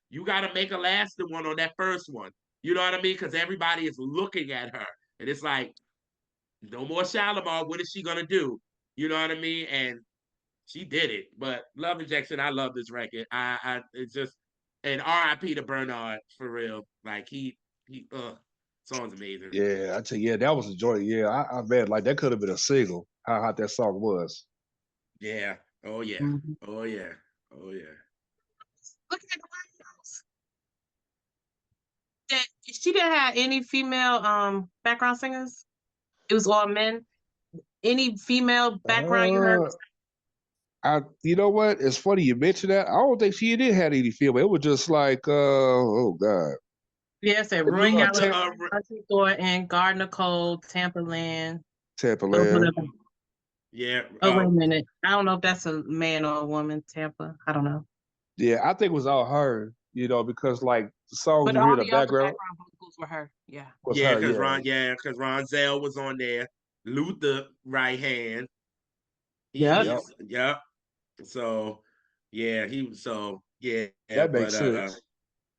you got to make a lasting one on that first one. You know what I mean? Because everybody is looking at her, and it's like, no more Shalamar. What is she gonna do? You know what I mean? And she did it. But Love Injection, I love this record. It's just, and R.I.P. to Bernard for real. Like he. Song's amazing. Yeah, I tell you, yeah, that was a joy. Yeah, I bet like that could have been a single. How hot that song was. Yeah. Oh yeah. Mhm. Oh yeah. Oh yeah. Look at the White House. That she didn't have any female background singers. It was all men. Any female background you heard? Uh, you know what? It's funny you mentioned that. I don't think she did have any film. It was just like, oh God, Yeah, I said Roy The Gallagher, Country Thornton, Gardner Cole, Tampa Land. Tampa Those were Land. the. yeah. Oh, wait a minute. I don't know if that's a man or a woman. Tampa. I don't know. Yeah, I think it was all her. Because like the songs But you hear all in the the other background background vocals were her. Yeah. was her. Because Ron Zell was on there. Luther right hand. Yep. Yep. Yep. So yeah, he was so yeah, That but makes sense.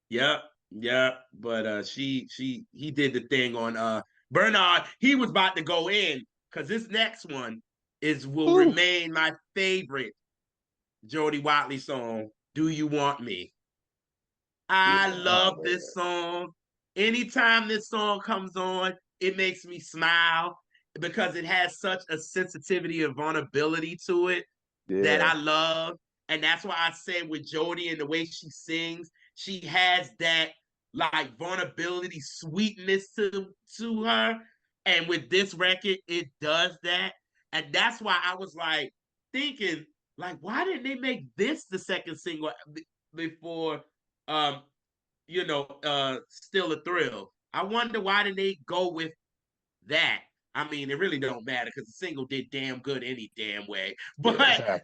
yep, yep. But he did the thing on Bernard, he was about to go in because this next one will Ooh. remain my favorite Jody Watley song, Do You Want Me? I Yeah. Oh love man. this song. Anytime this song comes on, it makes me smile because it has such a sensitivity and vulnerability to it that Yeah. I love. And that's why I say with Jody and the way she sings, she has that like vulnerability, sweetness to her. And with this record, it does that. And that's why I was like thinking, like, why didn't they make this the second single before um, Still a Thrill? I wonder why didn't they go with that. I mean, it really don't matter because the single did damn good any damn way. Yeah, But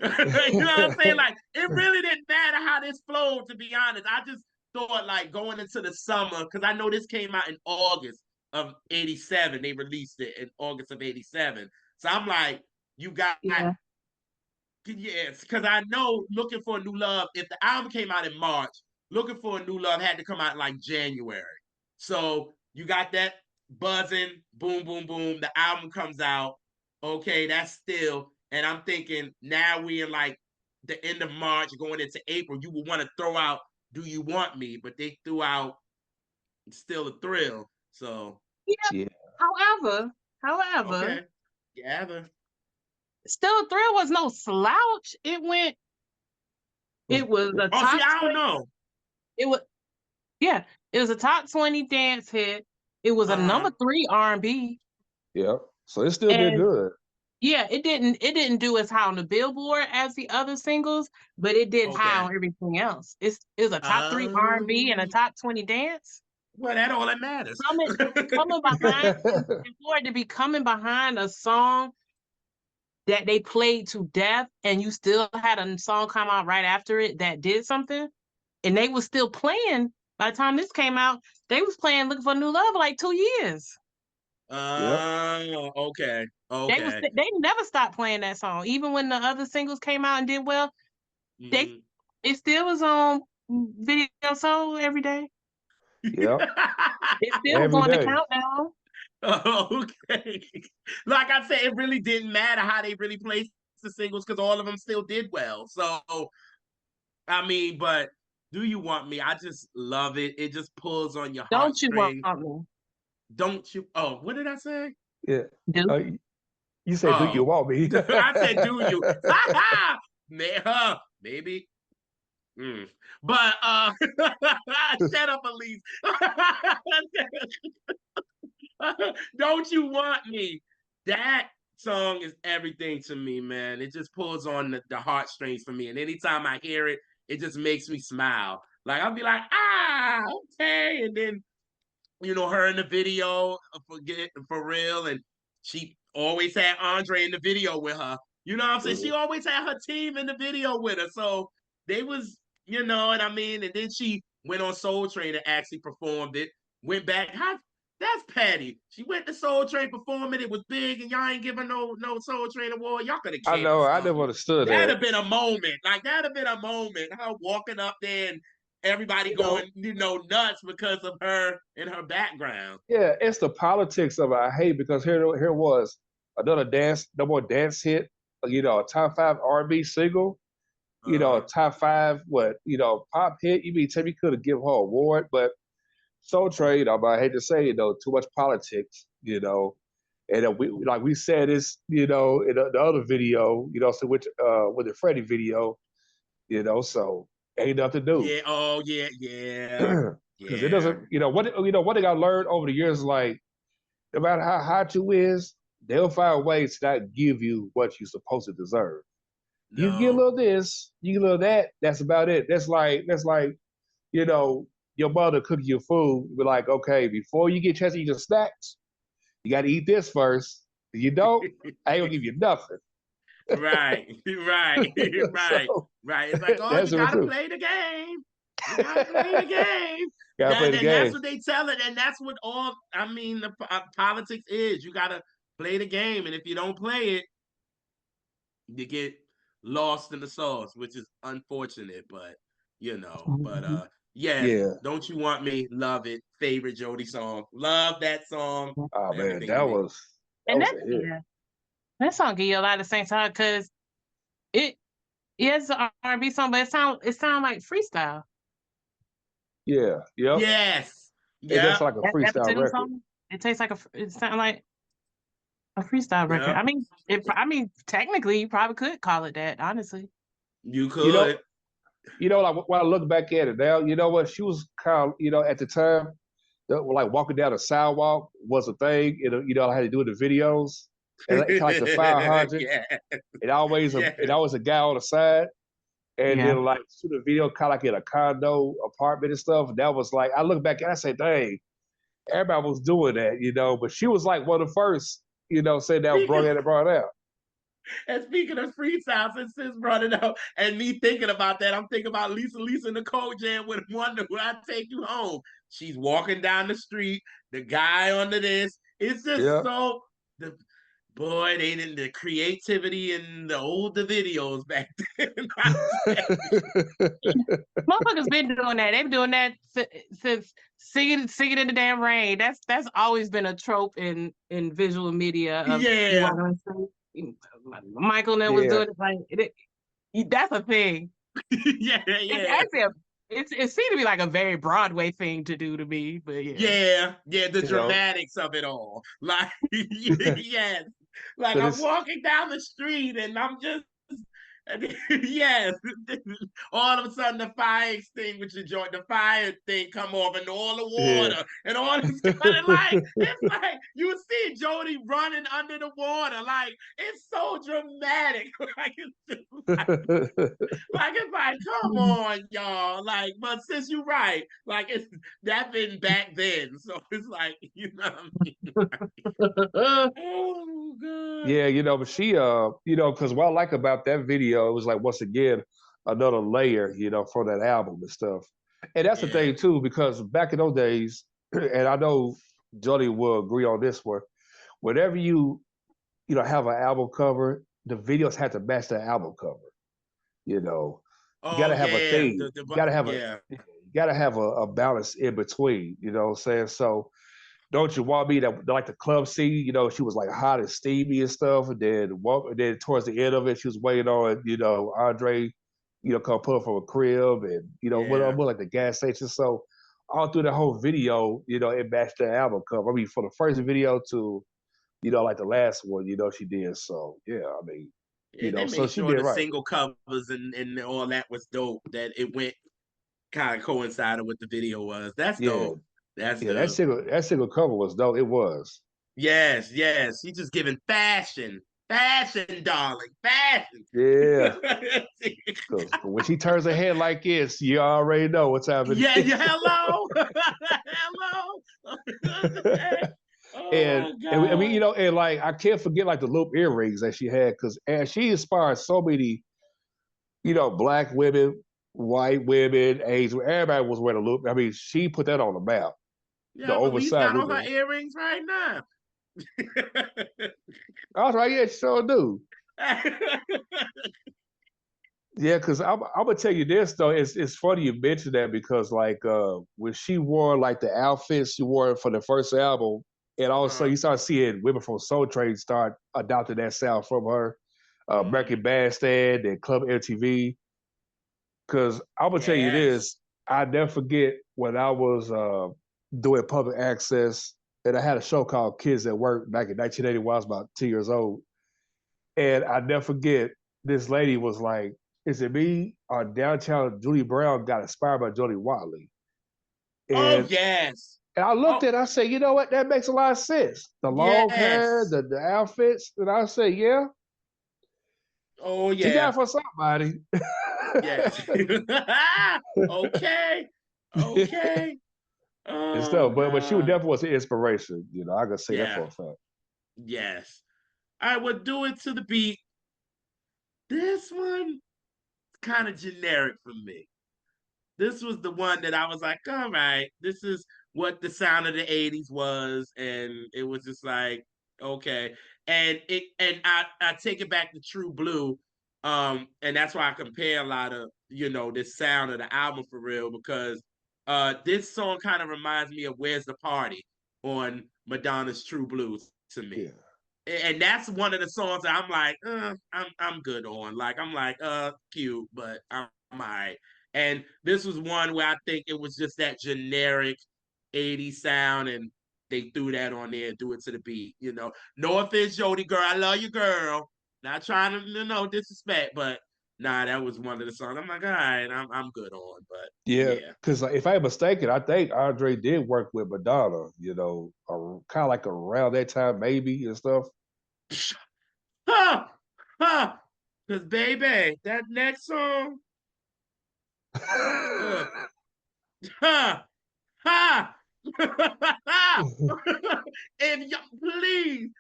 exactly. you know what I'm saying? Like, it really didn't matter how this flowed, to be honest. I just thought like going into the summer, because I know this came out in August of 87. They released it in August of 87. So I'm like, you got Yeah. yes, because I know Looking for a New Love, if the album came out in March, Looking for a New Love had to come out in like January. So you got that buzzing, boom, boom, boom. The album comes out. Okay, that's still, and I'm thinking now we in like the end of March going into April. You would want to throw out Do You Want Me? But they threw out Still a Thrill. So, Yeah. Yeah. However, okay. Yeah. Still a Thrill was no slouch. It was a Oh, see, top I don't 20. know. It was yeah, it was a top 20 dance hit. It was a Uh-huh. number 3 R&B. Yep. So it still did And good. yeah, it didn't do as high on the Billboard as the other singles, but it did high Okay. on everything else. It was a top 3 R&B and a Um, top 20 dance. well, that all that matters. Coming coming behind and for it to be coming behind a song that they played to death and you still had a song come out right after it that did something and they was still playing by the time this came out, they was playing Looking for a New Love for like 2 years. Yep. Okay, They never stopped playing that song. Even when the other singles came out and did well, they Mhm. it still was on Video Soul every day. Yep. It still was Every on the day. countdown. Okay. Like I said, it really didn't matter how they really placed the singles because all of them still did well. So I mean, but Do You Want Me? I just love it. It just pulls on your Don't you want heartstrings. me? Don't you? Oh, what did I say? Yeah. Do Uh, you said, "Do you Oh, want me?" I said, do you? Maybe. Mm. But shut up, Elise. Don't you want me? That song is everything to me, man. It just pulls on the heartstrings for me. And anytime I hear it, it just makes me smile. Like I'll be like, okay. And then her in the video for real, and she always had Andre in the video with her. You know what I'm saying? She Mhm. always had her team in the video with her. So they was, and I mean, and then she went on Soul Train and actually performed it. Went back. That's Patty. She went to Soul Train performing. It was big, and y'all ain't giving no Soul Train award. Y'all could have I canceled know. I never something. understood That'd that. have been a moment. Like that'd have been a moment. Her walking up there and everybody You know, going, nuts because of her and her background. yeah, it's the politics of it. I hate because here was another no more dance hit. A top 5 R&B single. A Uh-huh. top 5 pop hit. You mean tell me you could have given her an award, but Soul Train, I hate to say it though, too much politics, And we said this, in the other video, so with the Freddie video, so ain't nothing new. Yeah. Oh yeah. Yeah. Because it Yeah. doesn't, what they got learned over the years, like no matter how hot you is, they'll find ways to not give you what you're supposed to deserve. You get a No. little this, you get a little that. That's about it. That's like your mother cooking your food. Be like, okay, before you get a chance to eat your snacks, you got to eat this first. If you don't, I ain't gonna give you nothing. Right. Right. Right. So Right. It's like, oh, that's you the gotta truth. play the game. You gotta play the game. Gotta play the And that's game. what they tell it, and that's what the politics is. You gotta play the game, and if you don't play it, you get lost in the sauce, which is unfortunate, but Mhm. yes, Yeah. Don't You Want Me, love it. Favorite Jody song. Love that song. Oh man, Everything to that me. was And that, a hit. yeah, that song give you a lot of same time because it is an R&B song, but it sound like freestyle. Yeah. Yep. Yes. It Yep. just like a That freestyle particular record. song, it sound like a freestyle record. Yep. Technically, you probably could call it that, honestly. You You know, could. like when I look back at it now, you know what? She was kind of, at the time, like walking down a sidewalk was a thing. How to do it in the videos, and it's like the fire hydrant. Yeah. It always a guy on the side, and Yeah. then like shoot a video kind of like in a condo apartment and stuff. And that was like I look back and I say, dang, everybody was doing that, but she was like one of the first, saying that brought it out. And speaking of freestyle, since Sis brought it up, and me thinking about that, I'm thinking about Lisa Nicole Jam with Wonder Will I Take You Home. She's walking down the street, the guy under this. It's just Yeah. so the boy, they didn't the creativity in the older videos back then. Motherfuckers been doing that. They've been doing that since singing in the damn rain. That's always been a trope in visual media of you Yeah. walking on the street. Michael Nell was Yeah. doing it like that's a thing. Yeah, It's yeah. actually it seemed to be like a very Broadway thing to do to me, but yeah. Yeah, the You know, dramatics of it all. Like, yes. Like I'm because walking down the street and I'm just yes. All of a sudden the fire extinguisher joint, the fire thing come off and all the water and all this kind of like it's like you see Jody running under the water. Like it's so dramatic. Like it's like, come on, y'all. Like, but since you're right, like it's that been back then. So it's like, you know what I mean? Oh god. yeah, but she, because what I like about that video, it was like once again another layer, for that album and stuff. And that's the Yeah. thing too, because back in those days, and I know Jody will agree on this one. Whenever you have an album cover, the videos have to match the album cover. You know, you got Oh to have a yeah. theme. You got to have Yeah. a balance in between. You know what I'm saying? So don't You Want Me, that like the club scene, she was like hot and steamy and stuff. And then towards the end of it, she was waiting on, Andre, come pull up from a crib and, Yeah. more like the gas station. So all through the whole video, it matched the album cover. I mean, from the first video to, like the last one, she did. So yeah, I mean, Yeah, they so made she sure did the right. single covers and all that was dope. That it went kind of coincided with the video was. That's Yeah. dope. That's Yeah, that dope. single cover was dope. It was. Yes, yes. She's just giving fashion. Fashion, darling. Fashion. Yeah. Because when she turns her head like this, you already know what's happening. Yeah, yeah, hello. Hello. and, Oh and I mean, God. and like I can't forget like the loop earrings that she had because she inspired so many, black women, white women, Asian. Everybody was wearing a loop. I mean, she put that on the map. The Yeah, Elise oversized got loop on her earrings. earrings right now. I was like, yeah, she sure do. Yeah, because I'm gonna tell you this though. It's funny you mentioned that because like when she wore like the outfits she wore for the first album, and also you start seeing women from Soul Train start adopting that sound from her, American Bandstand and Club MTV. Because I'm gonna tell you Yes. this, I never forget when I was doing public access, and I had a show called Kids at Work back in 1981. I was about 2 years old, and I never forget. This lady was like, "Is it me or downtown Julie Brown got inspired by Jody Watley?" Oh And yes. and I looked Oh at it, I said, you know what? That makes a lot of sense. The long hair, yes. the outfits. And I said, yeah, Oh she got yeah. it for somebody. Yes. Okay. Okay. And Oh stuff. But she would God. definitely was an inspiration. I can say that Yeah. for a fact. Yes. I would do it to the beat. This one kind of generic for me. This was the one that I was like, all right, this is what the sound of the 80s was. And it was just like, okay. And I take it back to True Blue. And that's why I compare a lot of, this sound of the album for real, because this song kind of reminds me of Where's the Party on Madonna's True Blues to me. Yeah. And that's one of the songs that I'm like, I'm good on. Like I'm like, cute, but I'm all right. And this was one where I think it was just that generic 80s sound, and they threw that on there and do it to the beat. No offense, Jody girl, I love you, girl. Not trying to, disrespect, but nah, that was one of the songs. I'm like, all right, I'm good on, but Yeah. yeah. Because if I'm mistaken, I think Andre did work with Madonna, kind of like around that time, maybe, and stuff. Huh, huh. Cause baby, that next song, uh, huh, huh. If you please,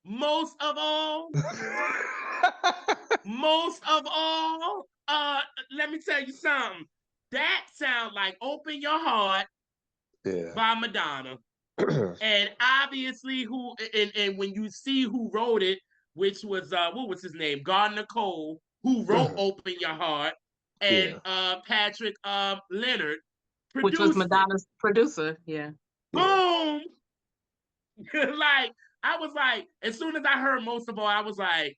most of all, most of all, let me tell you something. That sounds like "Open Your Heart" Yeah. by Madonna, and obviously and when you see who wrote it, which was what was his name, Gardner Cole, who wrote "Open Your Heart," and Yeah. Patrick Leonard which was produced it. Madonna's producer. Yeah. Yeah. Boom! Like I was like, as soon as I heard most of all, I was like,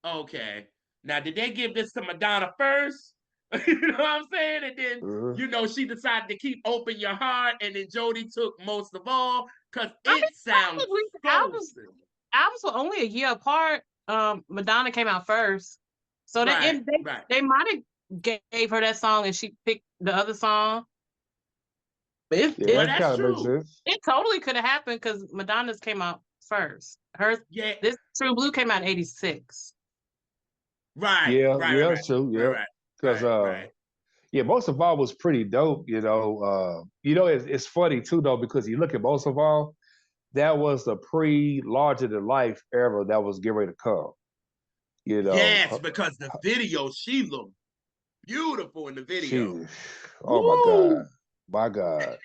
okay. Now, did they give this to Madonna first? You know what I'm saying? And then, Mhm. she decided to keep Open Your Heart, and then Jody took most of all because I it mean, sounds probably so similar. albums were only a year apart. Madonna came out first, so Right, right. they might have gave her that song and she picked the other song. But Yeah, Well, that that's kind of makes true. sense. it totally could have happened because Madonna's came out first. Yeah, This True Blue came out in '86. right, Yeah, right, right, yeah, right, that's true. right, Yeah. right, Because right. yeah, most of all was pretty dope. It's funny too though because you look at most of all, that was the pre larger than life era that was getting ready to come. You know, Yes, because the video, she looked beautiful in the video. she, oh Woo! my God,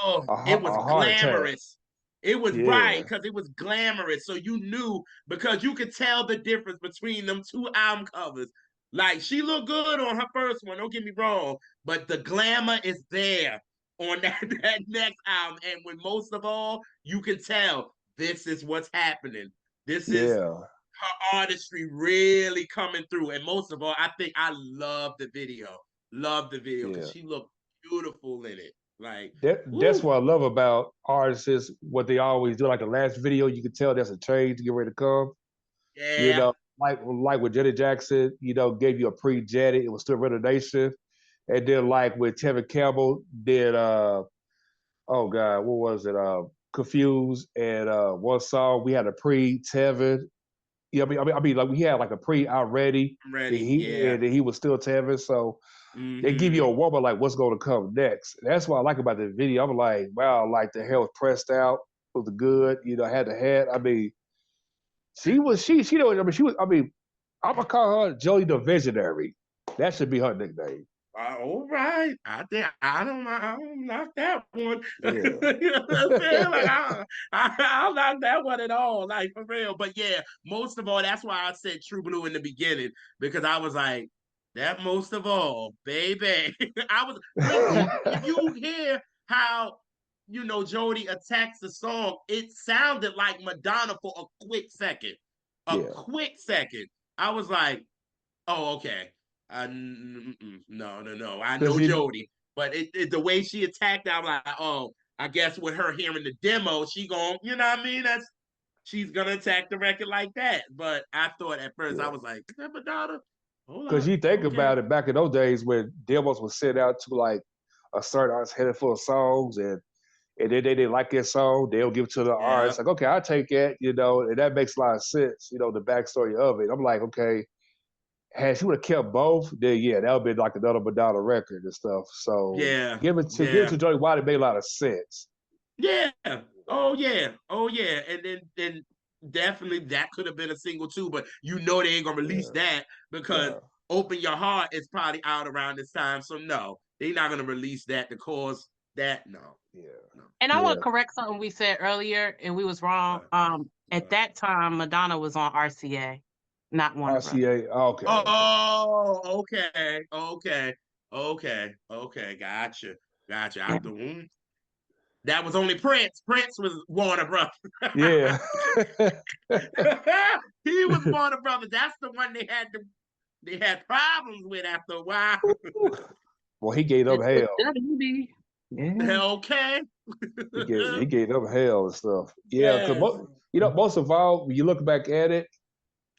Oh, it was a heart attack. glamorous. It was right Yeah, because it was glamorous. So you knew because you could tell the difference between them two album covers. Like she looked good on her first one, don't get me wrong, but the glamour is there on that next album. And when most of all, you can tell this is what's happening. This is yeah, her artistry really coming through. And most of all, I think I love the video. Love the video because yeah. she looked beautiful in it. Like, That's woo, what I love about artists is what they always do. Like the last video, you can tell there's a change to get ready to come. You yeah, know, like with Janet Jackson, gave you a pre-Janet, it was still Renovation. And then like with Tevin Campbell, did oh God, what was it? Confused and one song we had a pre-Tevin. Yeah, I mean, like we had like a pre already, I'm and ready. he Yeah. and he was still Tevin. So they give you Mm-hmm. a woman like what's going to come next. That's what I like about the video. I'm like, wow, like the hair was pressed out, was good. Had the hat. I mean, she don't. I mean, she was. I mean, I'm gonna call her Jody the Visionary. That should be her nickname. All right. I think I don't knock that one. Yeah. You know what I'm saying? Like I'll knock that one at all. Like for real. But yeah, most of all, that's why I said True Blue in the beginning, because I was like, that most of all, baby. I was when if you hear how Jody attacks the song, it sounded like Madonna for a quick second. A Yeah. quick second. I was like, oh, okay. No, no, no. I Because know Jody. But the way she attacked, I was like, oh, I guess with her hearing the demo, she gon', you know what I mean? She's gonna attack the record like that. But I thought at first I was like, Madonna, hold Because up, you think okay, about it, back in those days when demos were sent out to like a certain artist headed full of songs, and then they didn't like that song, they'll give it to the yeah, artist. Like, okay, I'll take that, and that makes a lot of sense, the backstory of it. I'm like, okay, had she would have kept both, then yeah, that would be like another Madonna record and stuff. So yeah, give it to yeah. Jody Watley made a lot of sense. Yeah. Oh yeah. Oh yeah. And then definitely that could have been a single too, but you know they ain't gonna release Yeah, that because yeah, Open Your Heart is probably out around this time. So no, they're not gonna release that to cause that. No. yeah, No. And I want yeah. to correct something we said earlier, and we was wrong. What? At What? that time, Madonna was on RCA, not Warner Brothers. RCA. Okay, okay. Oh, okay. Okay. Okay. Okay. Gotcha. Gotcha. Yeah. That was only Prince. Prince was Warner Brothers. Yeah. He was Warner Brothers. That's the one they had problems with after a while. Well, he gave them It's the hell. WB. Yeah. Okay. He gave them hell and stuff. Yeah, because Yes. most of all, when you look back at it,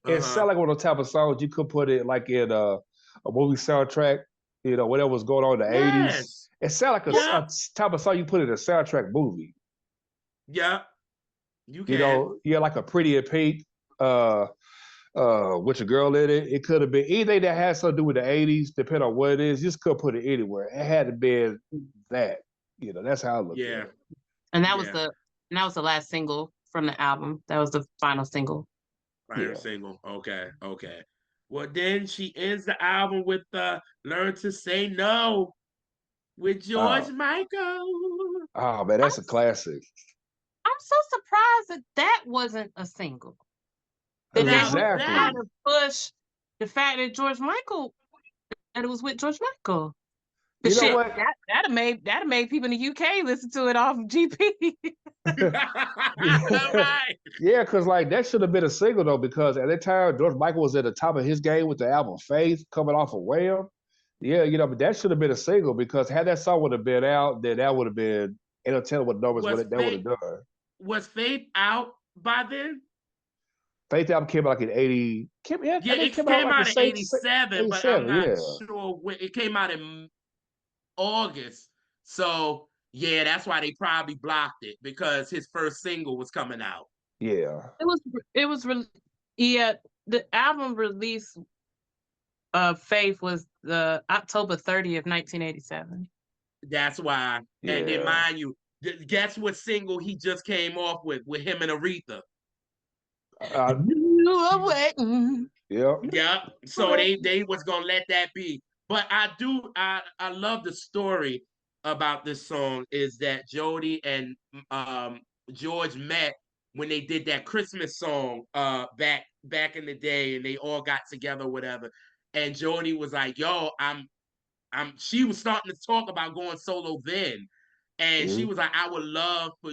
it Uh-huh. sounded like one of those type of songs you could put it like in a movie soundtrack. Whatever was going on in the '80s. Yes. It sounded like Yep. a type of song you put in a soundtrack movie. Yep. You can. Yeah, like a Pretty in Pink, uh, with a girl in it. It could have been anything that had something to do with the '80s, depending on what it is. You just could put it anywhere. It had to be that. That's how I look at Yeah. it. And Yeah. that was the last single from the album. That was the final single. Final Yeah. single. Okay. Okay. Well, then she ends the album with Learn to Say No with Uh, George Michael. oh man, that's a classic. I'm so surprised that wasn't a single. That they Now would try Exactly. that to push the fact that that it was with George Michael. The You know shit what? that'd made people in the UK listen to it off of GP. right. Yeah, because like that should have been a single though, because at that time George Michael was at the top of his game with the album Faith coming off of Wham. Yeah, but that should have been a single because had that song would have been out, then that would have been entertaining what numbers Was that would have Faith done. was Faith out by then? Faith album came out like in '80. Yeah, I Yeah, think it it came out came like in out in '87, but I'm '87. not Yeah, sure when it came out in August. So yeah, that's why they probably blocked it because his first single was coming out. yeah, It was yeah, the album release of Faith was the October 30th, 1987. That's why. And then yeah. mind you, guess what single he just came off with him and Aretha. Uh, You are waiting. yeah, Yep. So they was gonna let that be. But I love the story about this song is that Jody and George met when they did that Christmas song back in the day and they all got together, whatever. And Jody was like, yo, she was starting to talk about going solo then. And she mhm, was like, I would love for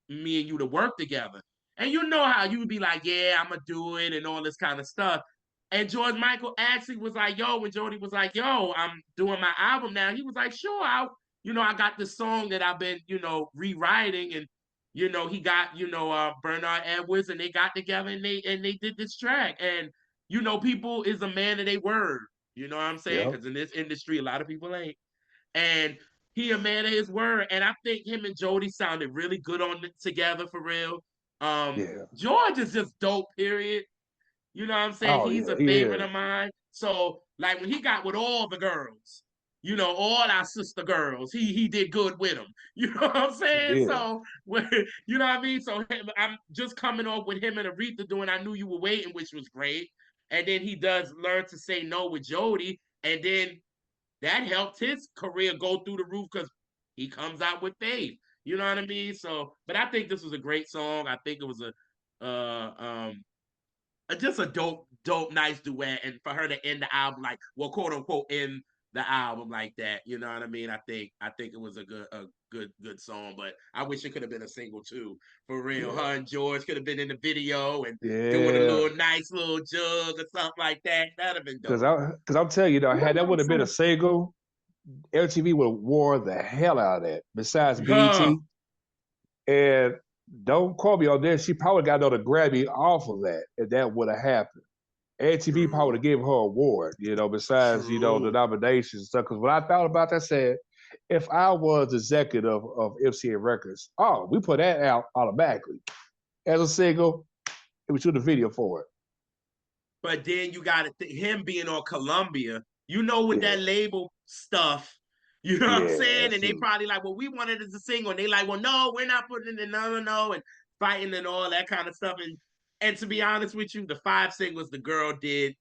me and you to work together. And you know how you would be like, yeah, I'm gonna do it and all this kind of stuff. And George Michael actually was like, yo, when Jody was like, yo, I'm doing my album now, he was like, sure, I got this song that I've been, rewriting and he got, Bernard Edwards and they got together and they did this track. And people is a man of their word. You know what I'm saying? yeah, Because in this industry, a lot of people ain't. And he a man of his word. And I think him and Jody sounded really good on it together for real. yeah. George is just dope, period. You know what I'm saying? Oh He's yeah, a he favorite is. of mine. So, like when he got with all the girls, all our sister girls, he did good with them. You know what I'm He saying? did. So, you know what I mean? So I'm just coming off with him and Aretha doing I Knew You Were Waiting, which was great. And then he does Learn to Say No with Jody. And then that helped his career go through the roof because he comes out with Faith. You know what I mean? So, but I think this was a great song. I think it was just a dope, nice duet, and for her to end the album like, well, quote unquote, end the album like that. You know what I mean? I think it was a good song, but I wish it could have been a single too. For real, Yeah, her and George could have been in the video and doing a yeah. little nice little jug or something like that. That'd have been Because dope. I'm telling you, had that would have been a single, MTV would have wore the hell out of that. Besides Huh. BET, and don't quote me on this, she probably got another Grammy off of that, and that would have happened. MTV probably would True. have given her an award, besides the True. nominations and stuff. Because when I thought about that, I said, if I was executive of MCA Records, we put that out automatically as a single, and we shoot a video for it. But then you got him being on Columbia, with Yeah, that label stuff, you know what I'm yeah, saying? And they shoot. probably like, well, we wanted it as a single. And they like, well, no, we're not putting it in, no, no, no, and fighting and all that kind of stuff. And to be honest with you, the 5 singles the girl did,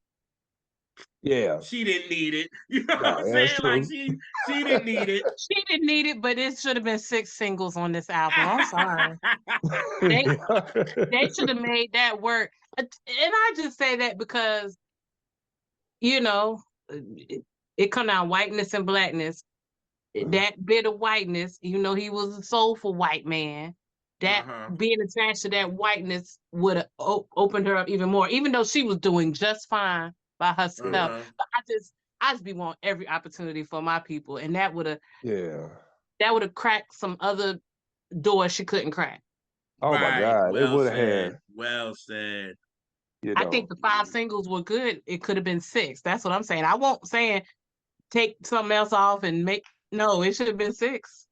Yeah, she didn't need it. You know what no, I'm that's saying? Like true. she didn't need it. She didn't need it, but it should have been 6 singles on this album. I'm sorry. They should have made that work. And I just say that because, you know, it come down whiteness and blackness. That bit of whiteness, he was a soulful white man. That Uh-huh. being attached to that whiteness would have opened her up even more, even though she was doing just fine by herself. Uh-huh. But I just be want every opportunity for my people, and that would Yeah. have cracked some other doors she couldn't crack. Oh my Right. God, it Well would have said. had, Well said. I think the 5 singles were good. It could have been 6. That's what I'm saying. I won't saying take something else off and make no. It should have been 6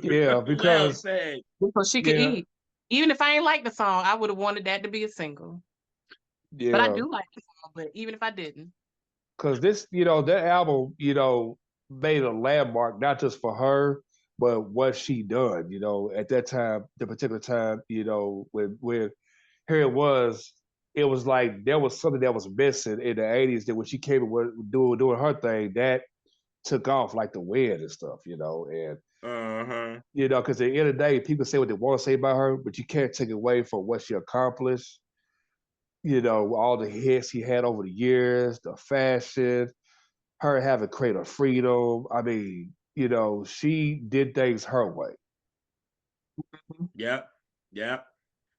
yeah, Well because said. because she could yeah, eat. Even if I ain't like the song, I would have wanted that to be a single. But I yeah, do like the song. But even if I didn't, because that album, made a landmark not just for her, but what she done. At that time, the particular time, when here it was like there was something that was missing in the '80s that when she came and was doing her thing, that took off like the wind and stuff, and Uh-huh. because at the end of the day, people say what they want to say about her, but you can't take away from what she accomplished. All the hits she had over the years, the fashion, her having creative freedom. I mean, she did things her way. Yep. Yep.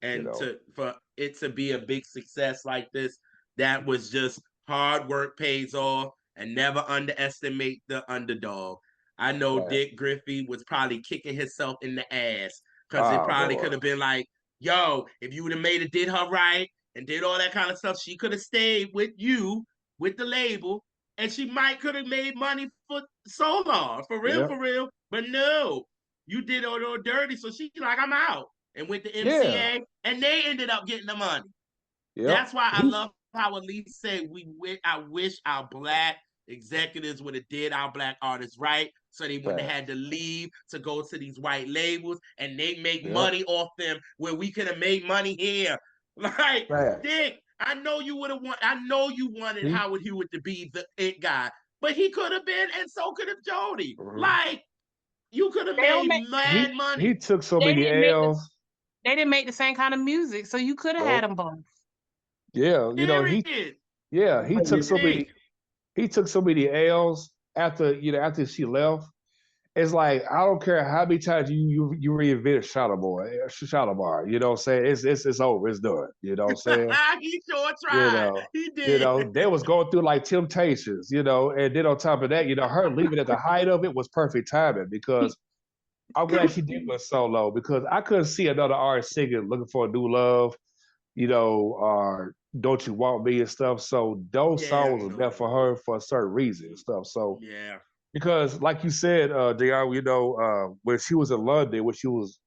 You And know, for it to be a big success like this, that was just hard work pays off, and never underestimate the underdog. I know man. Dick Griffey was probably kicking himself in the ass because it Oh probably boy, could have been like, yo, if you would have made it, did her right and did all that kind of stuff, she could have stayed with you, with the label, and she might could have made money for Solar, for real, yeah, for real. But no, you did all dirty, so she's like, I'm out, and went to yeah, MCA, and they ended up getting the money. yep. That's why I He, love how Elise said I wish our black executives would have did our black artists right, so they wouldn't have fast. had to leave to go to these white labels and they make Yep, money off them where we could have made money here. Like, fast. Dick, I know you would have I know you wanted He, Howard Hewitt to be the it guy, but he could have been, and so could have Jody. mhm. Like, you could have they don't made make mad he money. took so they many didn't make the L's. they didn't make the same kind of music, so you could have had Nope. them both. Yeah, Period. he What do took you so think? many L's after she left. It's like I don't care how many times you reinvented Shalamar. You know what I'm saying? It's over. It's done. You know what I'm saying? He sure You tried. know, He did. they was going through like temptations. And then on top of that, her leaving at the height of it was perfect timing because I'm glad she did went solo because I couldn't see another artist singing looking for a new love. Or Don't You Want Me and stuff. So those Yeah, songs were meant no. for her for a certain reason and stuff. So Yeah. because like you said, Dion, when she was in London, she was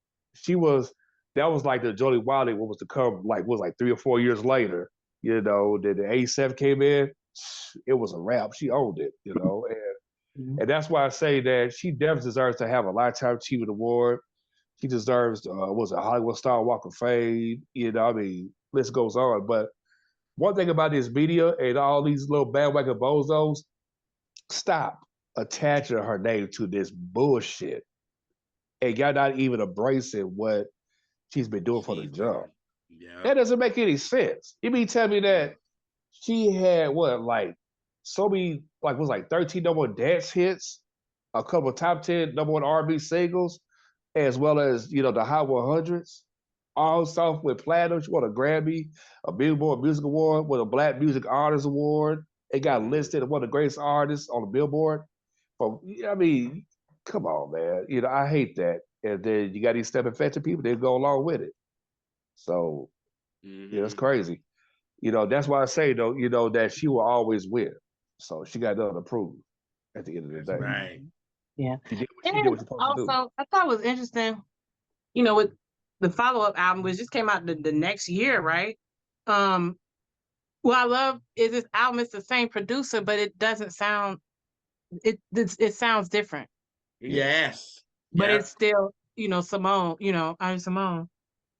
that was like the Jody Watley what was to come like was like 3 or 4 years later, that the 87 came in, it was a wrap. She owned it, and that's why I say that she definitely deserves to have a lifetime achievement award. She deserves was a Hollywood Star Walk of Fame, I mean, list goes on. But one thing about this media and all these little bandwagon bozos, stop attaching her name to this bullshit. And y'all not even embracing what she's been doing for the She's jump. done. Yeah. That doesn't make any sense. You mean tell me Yeah. that she had what, like so many, like was like 13 number one dance hits, a couple of top 10 number one R&B singles, as well as the Hot 100s. All stuff with platinum. She won a Grammy, a Billboard Music Award, with a Black Music Artist Award. It got listed as one of the greatest artists on the Billboard But I mean, come on, man. You know, I hate that. And then you got these step infected people, they go along with it. So yeah, it's crazy. You know, that's why I say though, you know, that she will always win. So she got nothing to prove at the end of the That's day. right. Yeah. She did And what she's supposed to do. also, I thought it was interesting, you know, with the follow-up album, which just came out the next year, right? Um, what I love is this album is the same producer, but it doesn't sound it sounds different. Yes. But it's Yep. still, you know, Simone, you know, I'm Simone.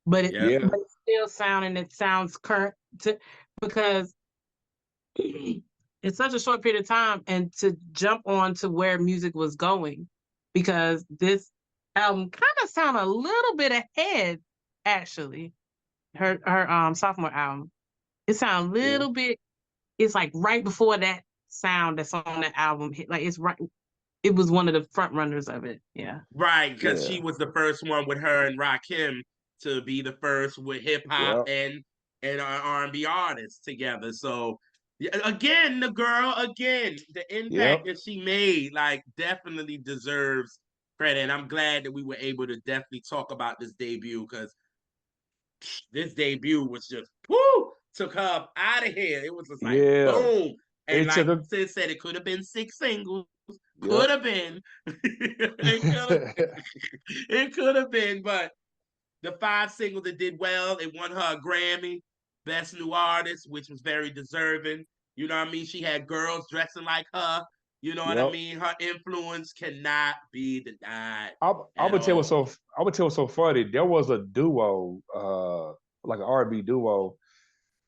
But Yep. Yeah. it's still sounding, it sounds current to, because it's such a short period of time and to jump on to where music was going, because this album kind of sound a little bit ahead, actually. Her sophomore album. It sound a Yeah. little bit, it's like right before that sound that's on that album hit. Like it's right, it was one of the front runners of it. Yeah. Right, because Yeah. she was the first one with her and Rakim to be the first with hip hop Yeah. and R&B artists together. So yeah, again, the girl again, the impact Yep. that she made, like, definitely deserves credit. And I'm glad that we were able to definitely talk about this debut, because this debut was just whoo, took her up out of here. It was just like Yeah. boom. And It took like a Sid said, it could have been 6 singles. yep. Could have been. It could have been, but the 5 singles that did well, it won her a Grammy, Best New Artist, which was very deserving. You know what I mean? She had girls dressing like her. You know what I Yep. mean? Her influence cannot be denied I'm at gonna tell you what's all. so funny. There was a duo, like an R&B duo.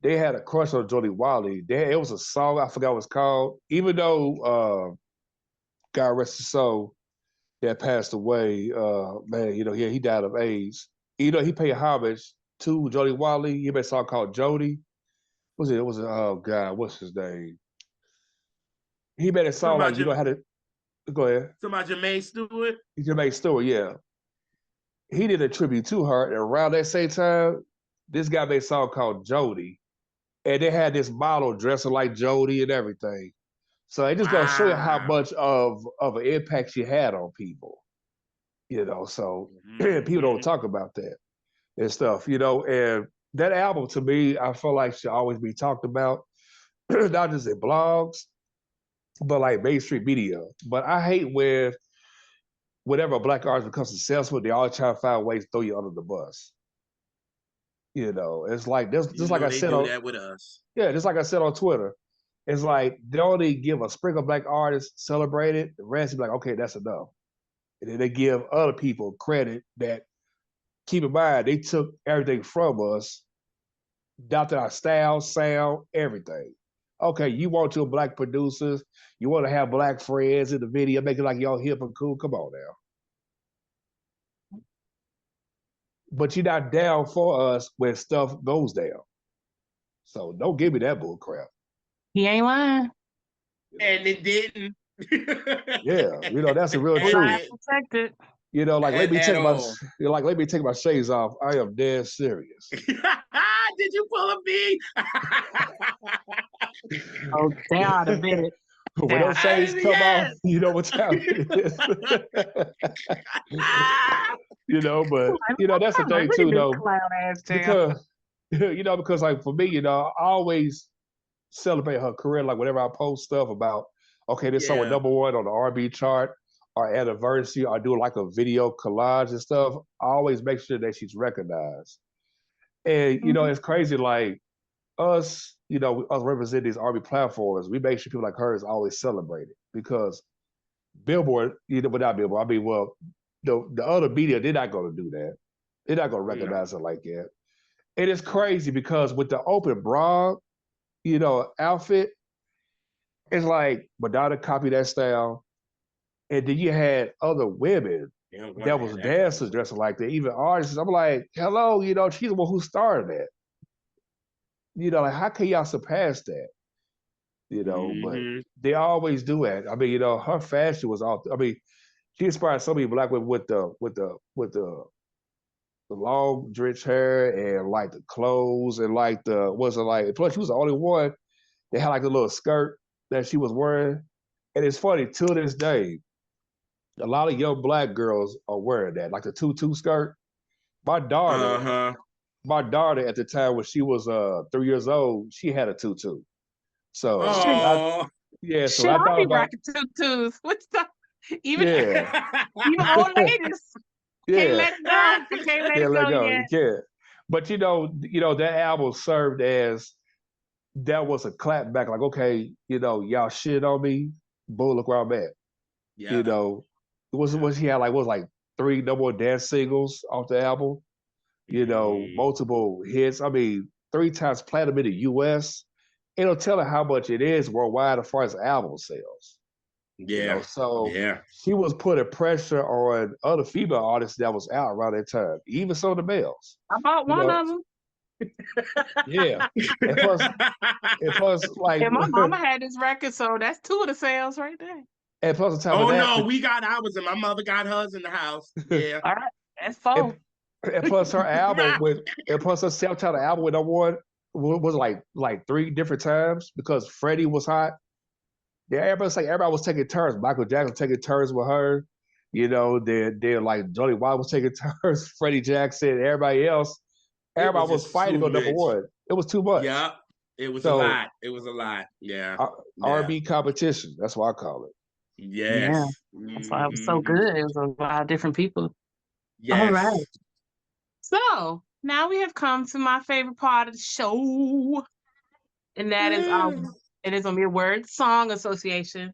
They had a crush on Jody Watley. It was a song, I forgot what it's called. Even though God rest his soul, that passed away, man, you know, he died of AIDS. You know, he paid homage to Jody Watley. He made a song called Jody. Was it? It was oh God, what's his name? He made a song like, you know how to go ahead. Somebody Jermaine Stewart. Jermaine Stewart, yeah. He did a tribute to her. And around that same time, this guy made a song called Jody. And they had this model dressing like Jody and everything. So it just goes to show you how Wow. much of an impact she had on people. You know, so people don't Mm-hmm. talk about that and stuff, you know. And that album to me, I feel like should always be talked about, not just in blogs, but like mainstream media. But I hate when whenever a black artist becomes successful, they all try to find ways to throw you under the bus. You know, it's like this. You Just like know I they said do on that with us. yeah, just like I said on Twitter, it's like they only give a sprinkle of black artists celebrated. The rest is like, okay, that's enough. And then they give other people credit that keep in mind they took everything from us, adopted our style, sound, everything. Okay, you want your black producers, you want to have black friends in the video, make it like y'all hip and cool. Come on now. But you're not down for us when stuff goes down. So don't give me that bull crap. He ain't lying. You know, And it didn't. yeah, you know that's the real And it Live truth. didn't protected. You know, like at all. let me take my shades off. I am dead serious. Did you pull a B? Oh, they are the minute. When those Down. shades come off, Yes. you know what time it is. You know, but you know that's the thing Look at too, this though, clown ass tail. because you know, because like for me, you know, I always celebrate her career. Like whenever I post stuff about, okay, this song was Yeah. #1 on the R&B chart, or anniversary, or do like a video collage and stuff. I always make sure that she's recognized. And you know, Mhm. it's crazy. Like us, you know, us representing these R&B platforms, we make sure people like her is always celebrated because Billboard, you know, without Billboard, I mean, well, the other media, they're not going to do that. They're not going to No. recognize it like that. And it's crazy because with the open bra, you know, outfit, it's like Madonna copied that style, and then you had other women They don't want that to was have that kind of dancers stuff. dressing like that, even artists. I'm like, hello, you know, she's the one who started that. You know, like how can y'all surpass that? You know, but Mm-hmm. they always do it. I mean, you know, her fashion was off. I mean, she inspired so many black women with the long drenched hair and like the clothes and like the was it like plus she was the only one that had like a little skirt that she was wearing. And it's funny, to this day, a lot of young black girls are wearing that, like the tutu skirt. My daughter, Uh-huh. my daughter at the time when she was 3 years old, she had a tutu. So Shit, Oh. yeah, so shit, I I thought be about rocking tutus. What's the even yeah, even old ladies can't yeah, let it go. They can't let yeah, it let go go. You yet. can't. But that album served as that was a clap back, like, okay, y'all shit on me, boom, look where I'm at. Yeah. You know, Yeah. she had like was like 3 number one dance singles off the album, Mm. multiple hits. I mean, 3 times platinum in the US. It'll tell her how much it is worldwide as far as album sales. Yeah. So Yeah. she was putting pressure on other female artists that was out around that time, even some of the males. I bought You one know, of them. yeah. And plus, like, And my mama had this record, so that's 2 of the sales right there. and plus on top of Oh that, no, we got ours and my mother got hers in the house. Yeah. All right, that's 4. and, and plus her album with, and plus her self-titled album with number one was like 3 different times because Freddie was hot. Yeah, everybody was taking turns. Michael Jackson taking turns with her. Then like Jody Watley was taking turns. Freddie Jackson, everybody else. It was Everybody was just fighting too on number much. one. It was too much. Yeah. It was a So lot. It was a lot. Yeah. Yeah. R&B competition. That's what I call it. Yeah, Yes. that's why it was so Mm-hmm. good. It was a lot of different people. All right. Yes. So now we have come to my favorite part of the show, and that is it is gonna be a word song association. And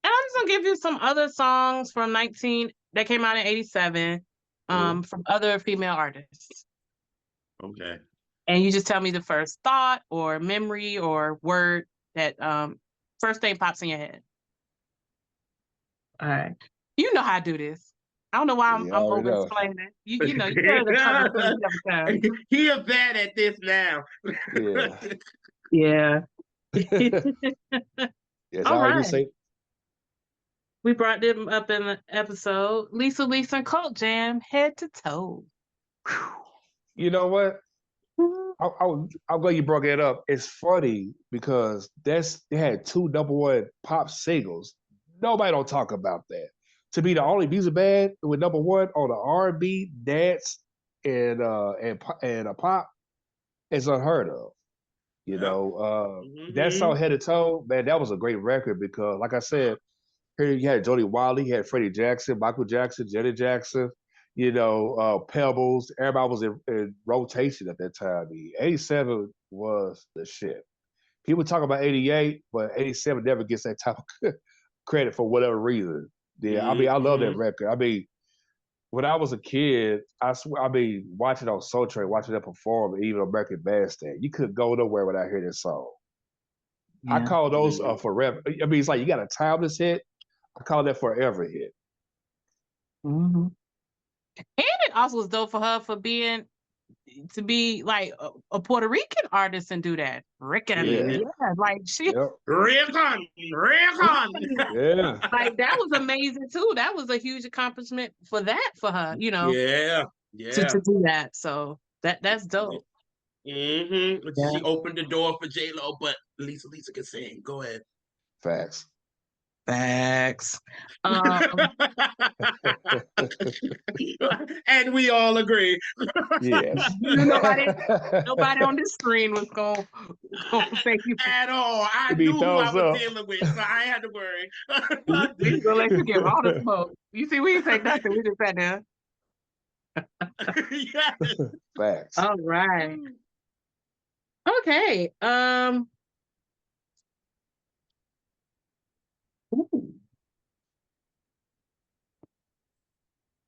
I'm just gonna give you some other songs from 19 that came out in 87, Mhm. from other female artists. Okay. And you just tell me the first thought or memory or word that first thing pops in your head. All right. You know how I do this. I don't know why You I'm already over know. explaining. You heard it a couple times. He is bad at this now. Yeah. Yeah. Yes, I All already right. say. We brought them up in the episode. Lisa and Cult Jam, head to toe. You know what? I'm glad you brought that up. It's funny because they had 2 number 1 pop singles. Nobody don't talk about that. To be the only music band with number 1 on the R&B, dance, and a pop is unheard of. Yeah. That song Mm-hmm. Head to Toe, man, that was a great record because, like I said, here you had Jody Watley, you had Freddie Jackson, Michael Jackson, Janet Jackson, Pebbles. Everybody was in rotation at that time. 87 was the shit. People talk about 88, but 87 never gets that type of credit for whatever reason. Yeah, I mean, I love that Mm-hmm. record. I mean, when I was a kid, I swear, I mean, watching on Soul Train, watching them perform, even American Bandstand, you couldn't go nowhere without hearing this song. I Yeah. call those Mm-hmm. forever. I mean, it's like you got a timeless hit. I call that forever hit. Mm-hmm. And it also was dope for her for being to be like a Puerto Rican artist and do that. Rican, Yeah. yeah, like she Yep. Recon. Yeah. like that was amazing too. That was a huge accomplishment for her, Yeah. to Yeah. do that. So that's dope. Mm-hmm. Yeah. She opened the door for J-Lo, but Lisa can sing. Go ahead. Facts. Facts. And we all agree. Yes. Nobody on this screen was gonna say you. At all. I It'd be knew who I thumbs was up. dealing with, so I ain't had to worry. We gonna let you give all the smoke. You see, we didn't say nothing. We just sat there. Yes. Facts. All right. Okay. Ooh.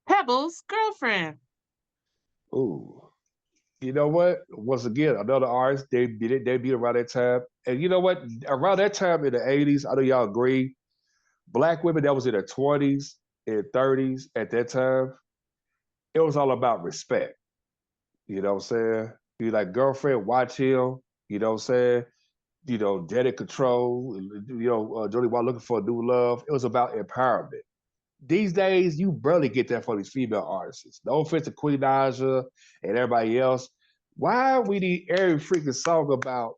Pebbles' girlfriend. Ooh. You know what? Once again, another artist, they did it debut around that time. And you know what? Around that time in the 80s, I know y'all agree, black women that was in their 20s and 30s at that time, it was all about respect. You know what I'm saying? You like girlfriend, watch him. You know what I'm saying? Dead control. Jody Watley looking for a new love. It was about empowerment. These days, you barely get that from these female artists. No offense to Queen Aja and everybody else. Why we need every freaking song about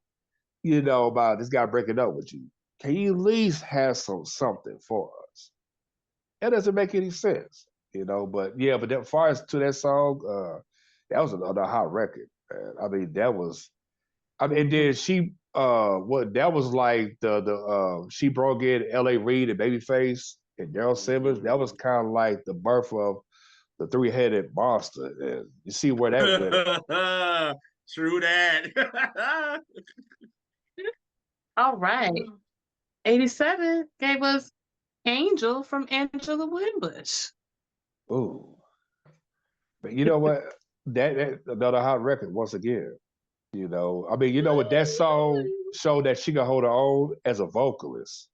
this guy breaking up with you? can you at least have something for us? That doesn't make any sense, But yeah, but as far as to that song, that was another hot record. Man. I mean, that was. I mean, and then she, what that was like she broke in L.A. Reid and Babyface and Daryl Simmons. That was kind of like the birth of the three-headed monster. And you see where that went. True that. All right. 87 gave us Angel from Angela Winbush. Ooh, but you know what? That another hot record once again. I mean, what that song showed that she can hold her own as a vocalist.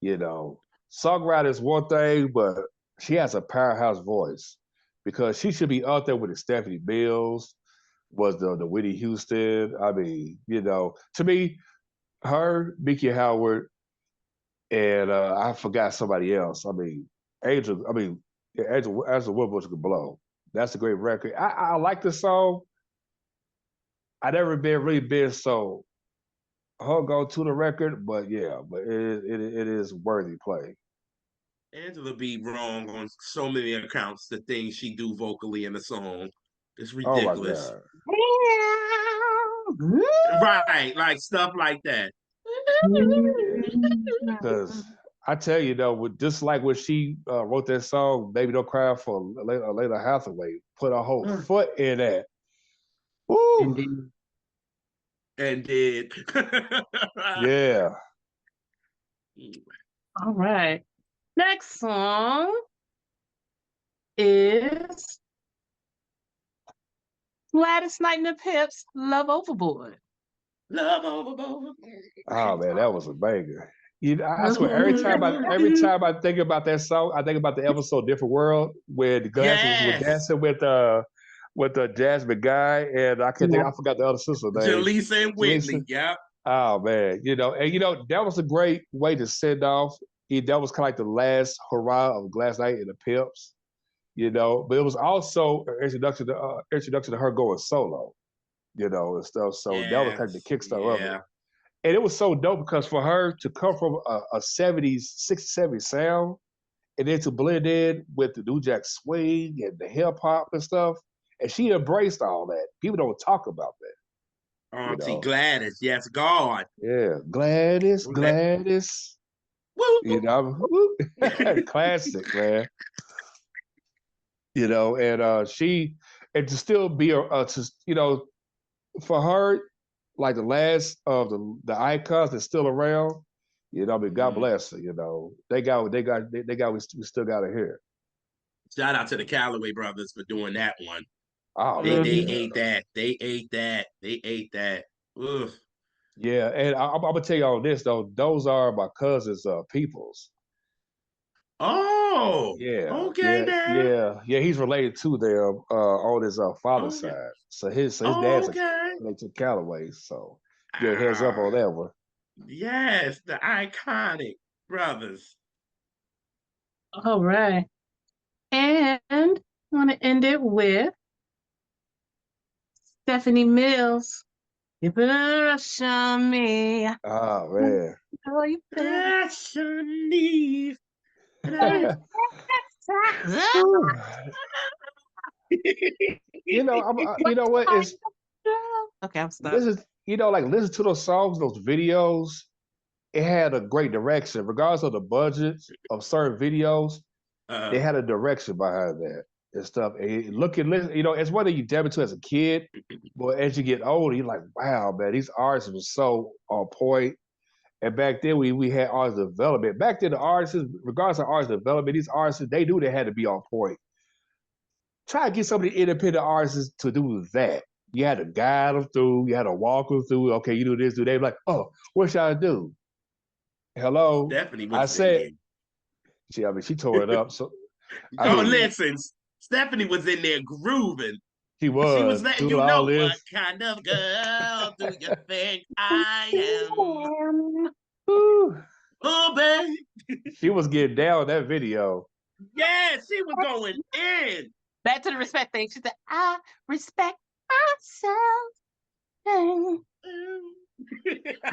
Songwriter is one thing, but she has a powerhouse voice because she should be out there with the Stephanie Mills, was the Whitney Houston. I mean, to me, her, Mickey Howard, and I forgot somebody else. I mean, Angel. I mean, Angel Woodbush could blow. That's a great record. I like the song. I never really been so hung on to the record, but yeah, but it is worthy play. Angela be wrong on so many accounts. The things she do vocally in the song, it's Oh my ridiculous. god! Right, like stuff like that. Because I tell you though, just like when she wrote that song, "Baby Don't Cry" for Layla Hathaway, put a whole foot in that. Woo! Indeed. And did. Yeah. All right. Next song is Gladys Knight and the Pips, Love Overboard. Love Overboard. Oh man, that was a banger. I swear, every time I think about that song, I think about the episode "Different World" where the Glasses was dancing with the Jasmine Guy, and I forgot the other sister name. Jaleesa and Whitley. Yep. Oh man, that was a great way to send off. That was kind of like the last hurrah of Gladys Knight and the Pips, But it was also an introduction to her going solo, and stuff. So that was kind of the kickstart of it. And it was so dope because for her to come from a 70s, 60s, 70s sound and then to blend in with the New Jack Swing and the hip hop and stuff, and she embraced all that. People don't talk about that. Auntie Gladys, yes, God. Yeah, Gladys. Woo! Classic, man. And and to still be for her, like the last of the icons that's still around, I mean, God bless her. We still got to hear. Shout out to the Calloway brothers for doing that one. Oh, they ate that. They ate that. Ugh. Yeah, and I'm gonna tell you all this though. Those are my cousin's peoples. Oh, yeah, okay, yeah. He's related to them on his father's side. So his dad's related to Callaway. So yeah, heads up on that one. Yes, the iconic brothers. All right, and I want to end it with Stephanie Mills. You put a rush on me. Oh man. Oh, you you know what is okay, I'm stuck. Listen to those songs, those videos. It had a great direction, regardless of the budget of certain videos. They had a direction behind that and stuff. And listen, it's one thing you dab into as a kid, but as you get older, you're like, wow, man, these artists were so on point. And back then, we had artist development. Back then, the artists, regardless of artist development, these artists, they knew they had to be on point. Try to get some of the independent artists to do that. You had to guide them through. You had to walk them through. Okay, you do this, do that. Like, oh, what should I do? Hello, Stephanie was I said. She tore it up. So, listen, Stephanie was in there grooving. She was letting you know what kind of girl do you think I am? Oh, babe. She was getting down in that video. Yeah, she was going in. Back to the respect thing. She said, I respect myself.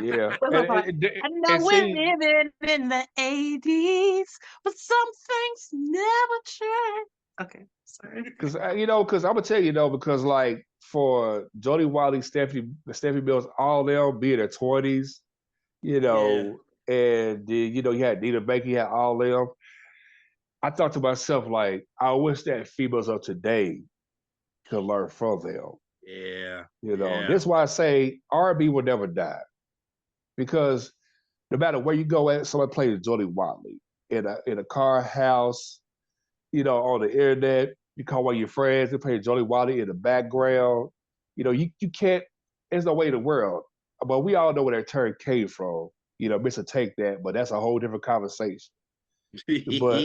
Yeah, What's and up, Pop? I know we're see, living in the 80s, but some things never change. Okay, sorry. because because I'm gonna tell you though, because like for Jody Watley, Stephanie Mills, all them be in their 20s, Yeah, and then, you had Nina Baker, you had all them. I thought to myself, like, I wish that females of today could learn from them. yeah, This yeah. is why I say R&B will never die because no matter where you go at, someone plays Jody Watley in a car, house, on the internet. You call one of your friends, they play Jody Watley in the background. You can't. There's no way in the world. But we all know where that term came from. Mr. Take That, but that's a whole different conversation. But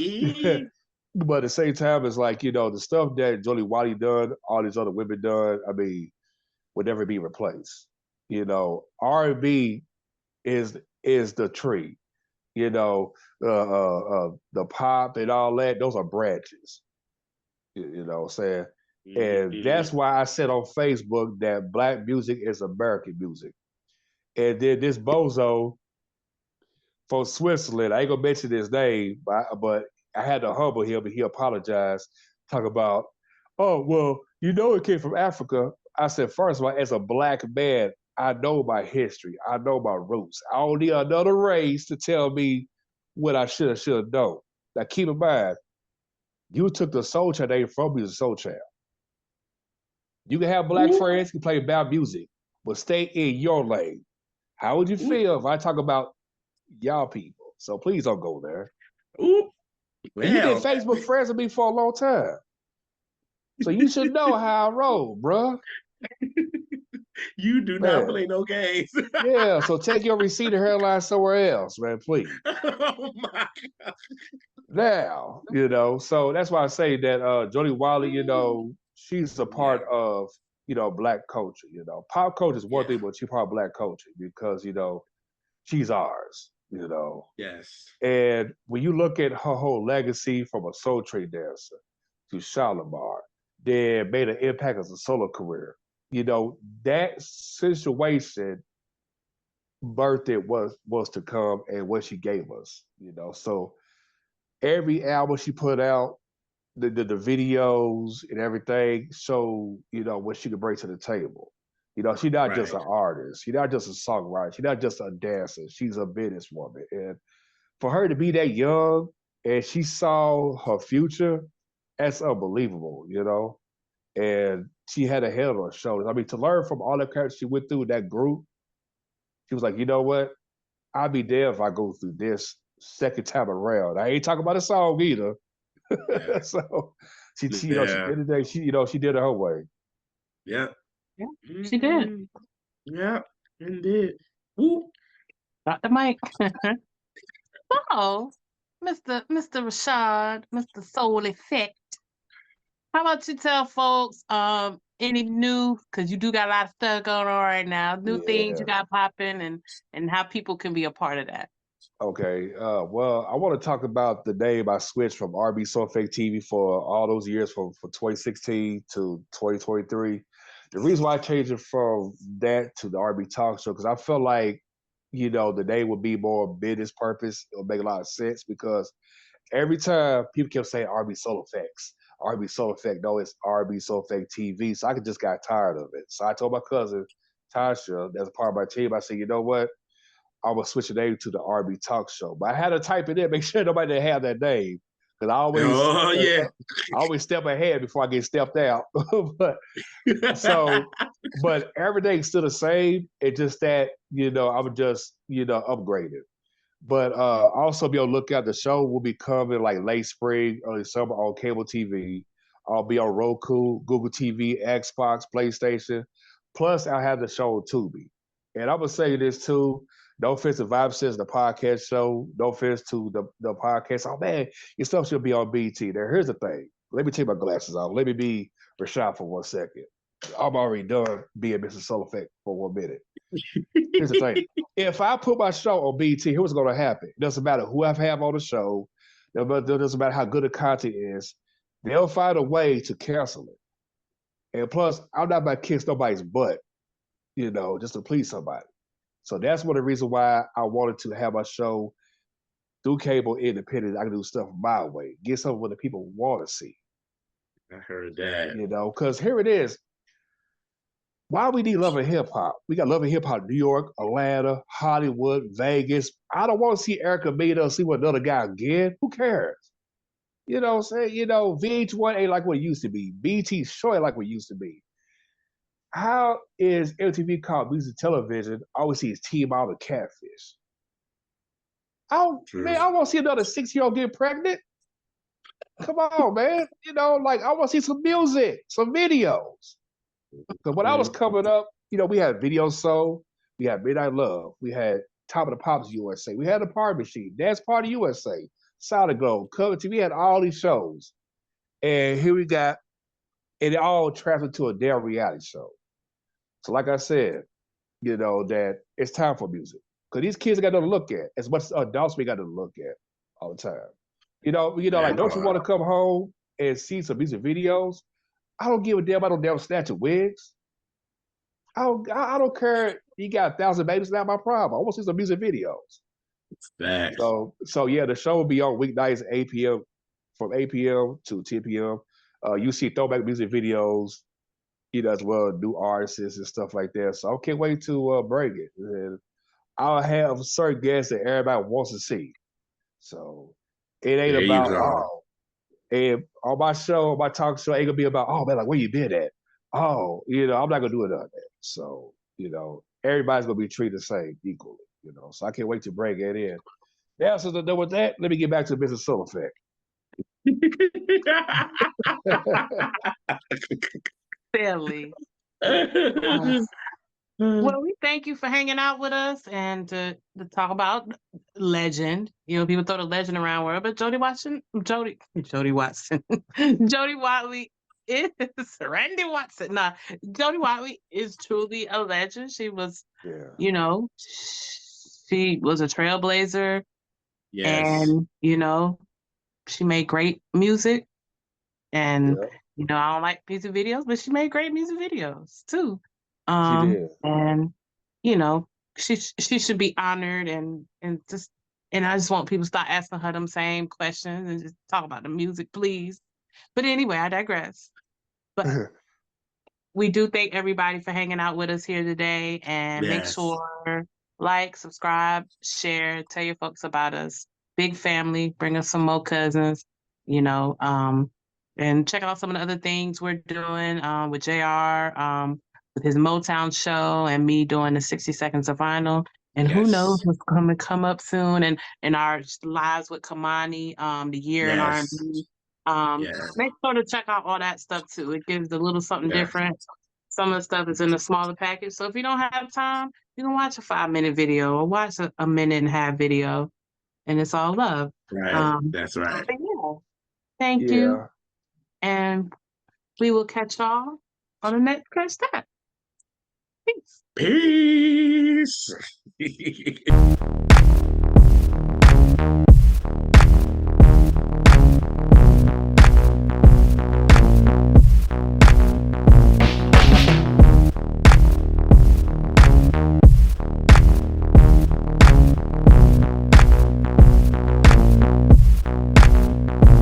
but at the same time, it's like the stuff that Jody Watley done, all these other women done. I mean, would never be replaced. R&B is the tree. The pop and all that. Those are branches. You know what I'm saying? And Mhm. that's why I said on Facebook that black music is American music. And then this bozo from Switzerland, I ain't gonna mention his name, but I had to humble him and he apologized. Talk about, oh, well, it came from Africa. I said, first of all, as a black man, I know my history. I know my roots. I don't need another race to tell me what I should know. Now, keep in mind, you took the soul child name from me as a soul child. You can have black Ooh, friends, you can play bad music, but stay in your lane. How would you ooh, feel if I talk about y'all people? So please don't go there. ooh. And you've been Well, Facebook friends with me for a long time. So you should know how I roll, bruh. you do not Man. play no games. Yeah, so take your receding hairline somewhere else, man, please. Oh my Now, so that's why I say that Jody Wiley, God. she's a part Yeah, of, black culture, Pop culture is one yeah, thing, but she's part of black culture because, she's ours, yes, And when you look at her whole legacy from a soul train dancer to Shalamar, then made an impact as a solo career, that situation birthed it was to come and what she gave us, So every album she put out, the videos and everything show, what she could bring to the table. She's not just right, an artist. She's not just a songwriter. She's not just a dancer. She's a businesswoman. And for her to be that young and she saw her future, that's unbelievable. And she had a head on her shoulders. I mean, to learn from all the characters she went through with that group, she was like, you know what? I'll be there if I go through this second time around. I ain't talking about a song either. yeah, So she yeah, did it. She did it her way. yeah, Yeah, she did. mhm, yeah, indeed. Ooh, Drop the mic. So, Mr. Rashad, Mr. Soul Effect, how about you tell folks any new, because you do got a lot of stuff going on right now, new things you Yeah. got popping and how people can be a part of that. Okay. Well, I want to talk about the name I switched from RB Soulfake TV for all those years from 2016 to 2023. The reason why I changed it from that to the RB Talk Show because I felt like the name would be more business purpose. It would make a lot of sense because every time people kept saying RB Soul Effects, RB Soul Effect, no, it's RB Soul Effect TV. So I just got tired of it. So I told my cousin Tasha, that's a part of my team, I said, you know what? I was switch the name to the RB Talk Show. But I had to type it in, make sure nobody didn't have that name. Because oh yeah, I always step ahead before I get stepped out. but so but everything's still the same. It's just that, I'm just, upgraded. But also be on the lookout. The show will be coming like late spring, early summer on cable TV. I'll be on Roku, Google TV, Xbox, PlayStation. Plus, I'll have the show on Tubi. And I'm gonna say this too. No offense to Vibe Says the podcast show. No offense to the podcast. Oh man, your stuff should be on BT. There. Here's the thing. Let me take my glasses off. Let me be Rashad for 1 second. I'm already done being Mr. Soul Effect for 1 minute. Here's the thing. If I put my show on BT, here's what's going to happen. It doesn't matter who I have on the show. It doesn't matter how good the content is. They'll find a way to cancel it. And plus, I'm not about to kiss nobody's butt, just to please somebody. So that's one of the reasons why I wanted to have my show through cable independent. I can do stuff my way, get something what the people want to see. I heard that. You know, because here it is. Why we need Love and Hip Hop? We got Love and Hip Hop in New York, Atlanta, Hollywood, Vegas. I don't want to see Erica Mena see what another guy again. Who cares? You know what I'm saying? You know, VH1 ain't like what it used to be. BT sure ain't like what it used to be. How is MTV called music television? All we see is T-Mom and Catfish. Man, I want to see another 6-year-old get pregnant. Come on, man. You know, like I want to see some music, some videos. Because when I was coming up, you know, we had Video Soul, we had Midnight Love, we had Top of the Pops USA, we had the Party Machine, Dance Party USA, Solid Gold, Cover TV, we had all these shows. And here we got, and it all transferred to a damn reality show. So like I said, you know, that it's time for music. Because these kids got nothing to look at as much as adults we got to look at all the time. You know, like, don't you want to come home and see some music videos? I don't give a damn about no damn snatch of wigs. I don't care. You got 1,000 babies, not my problem. I want to see some music videos. Facts. So yeah, the show will be on weeknights 8 p.m. from 8 p.m. to 10 p.m. You see throwback music videos, you know, as well, new artists and stuff like that. So I can't wait to bring it. And I'll have certain guests that everybody wants to see. So it ain't there about and on my show, my talk show ain't gonna be about, oh man, like where you been at? Oh, you know, I'm not gonna do it on that. So, you know, everybody's gonna be treated the same equally, you know. So I can't wait to bring it in. Now, since I'm done with that, let me get back to the Mr. Soul Effect. Silly. Well, we thank you for hanging out with us and to talk about legend. You know, people throw the legend around word, but Jody Watson, Jody Watley is Randy Watson. Nah, Jody Watley is truly a legend. She was, you know, she was a trailblazer. Yes. And, you know, she made great music. And, you know, I don't like music videos, but she made great music videos too. She did. And, you know, she should be honored and I just want people to start asking her them same questions and just talk about the music, please. But anyway, I digress. But we do thank everybody for hanging out with us here today, and make sure, like, subscribe, share, tell your folks about us. Big family, bring us some more cousins, you know, and check out some of the other things we're doing with JR, with his Motown show, and me doing the 60 Seconds of Vinyl. And who knows what's going to come up soon, and our lives with Kamani, the year in R&B. Make sure to check out all that stuff too. It gives a little something different. Some of the stuff is in a smaller package. So if you don't have time, you can watch a 5-minute video or watch a minute and a half video, and it's all love. Right. That's right. Yeah. Thank you. And we will catch y'all on the next Catch That. Peace. Peace.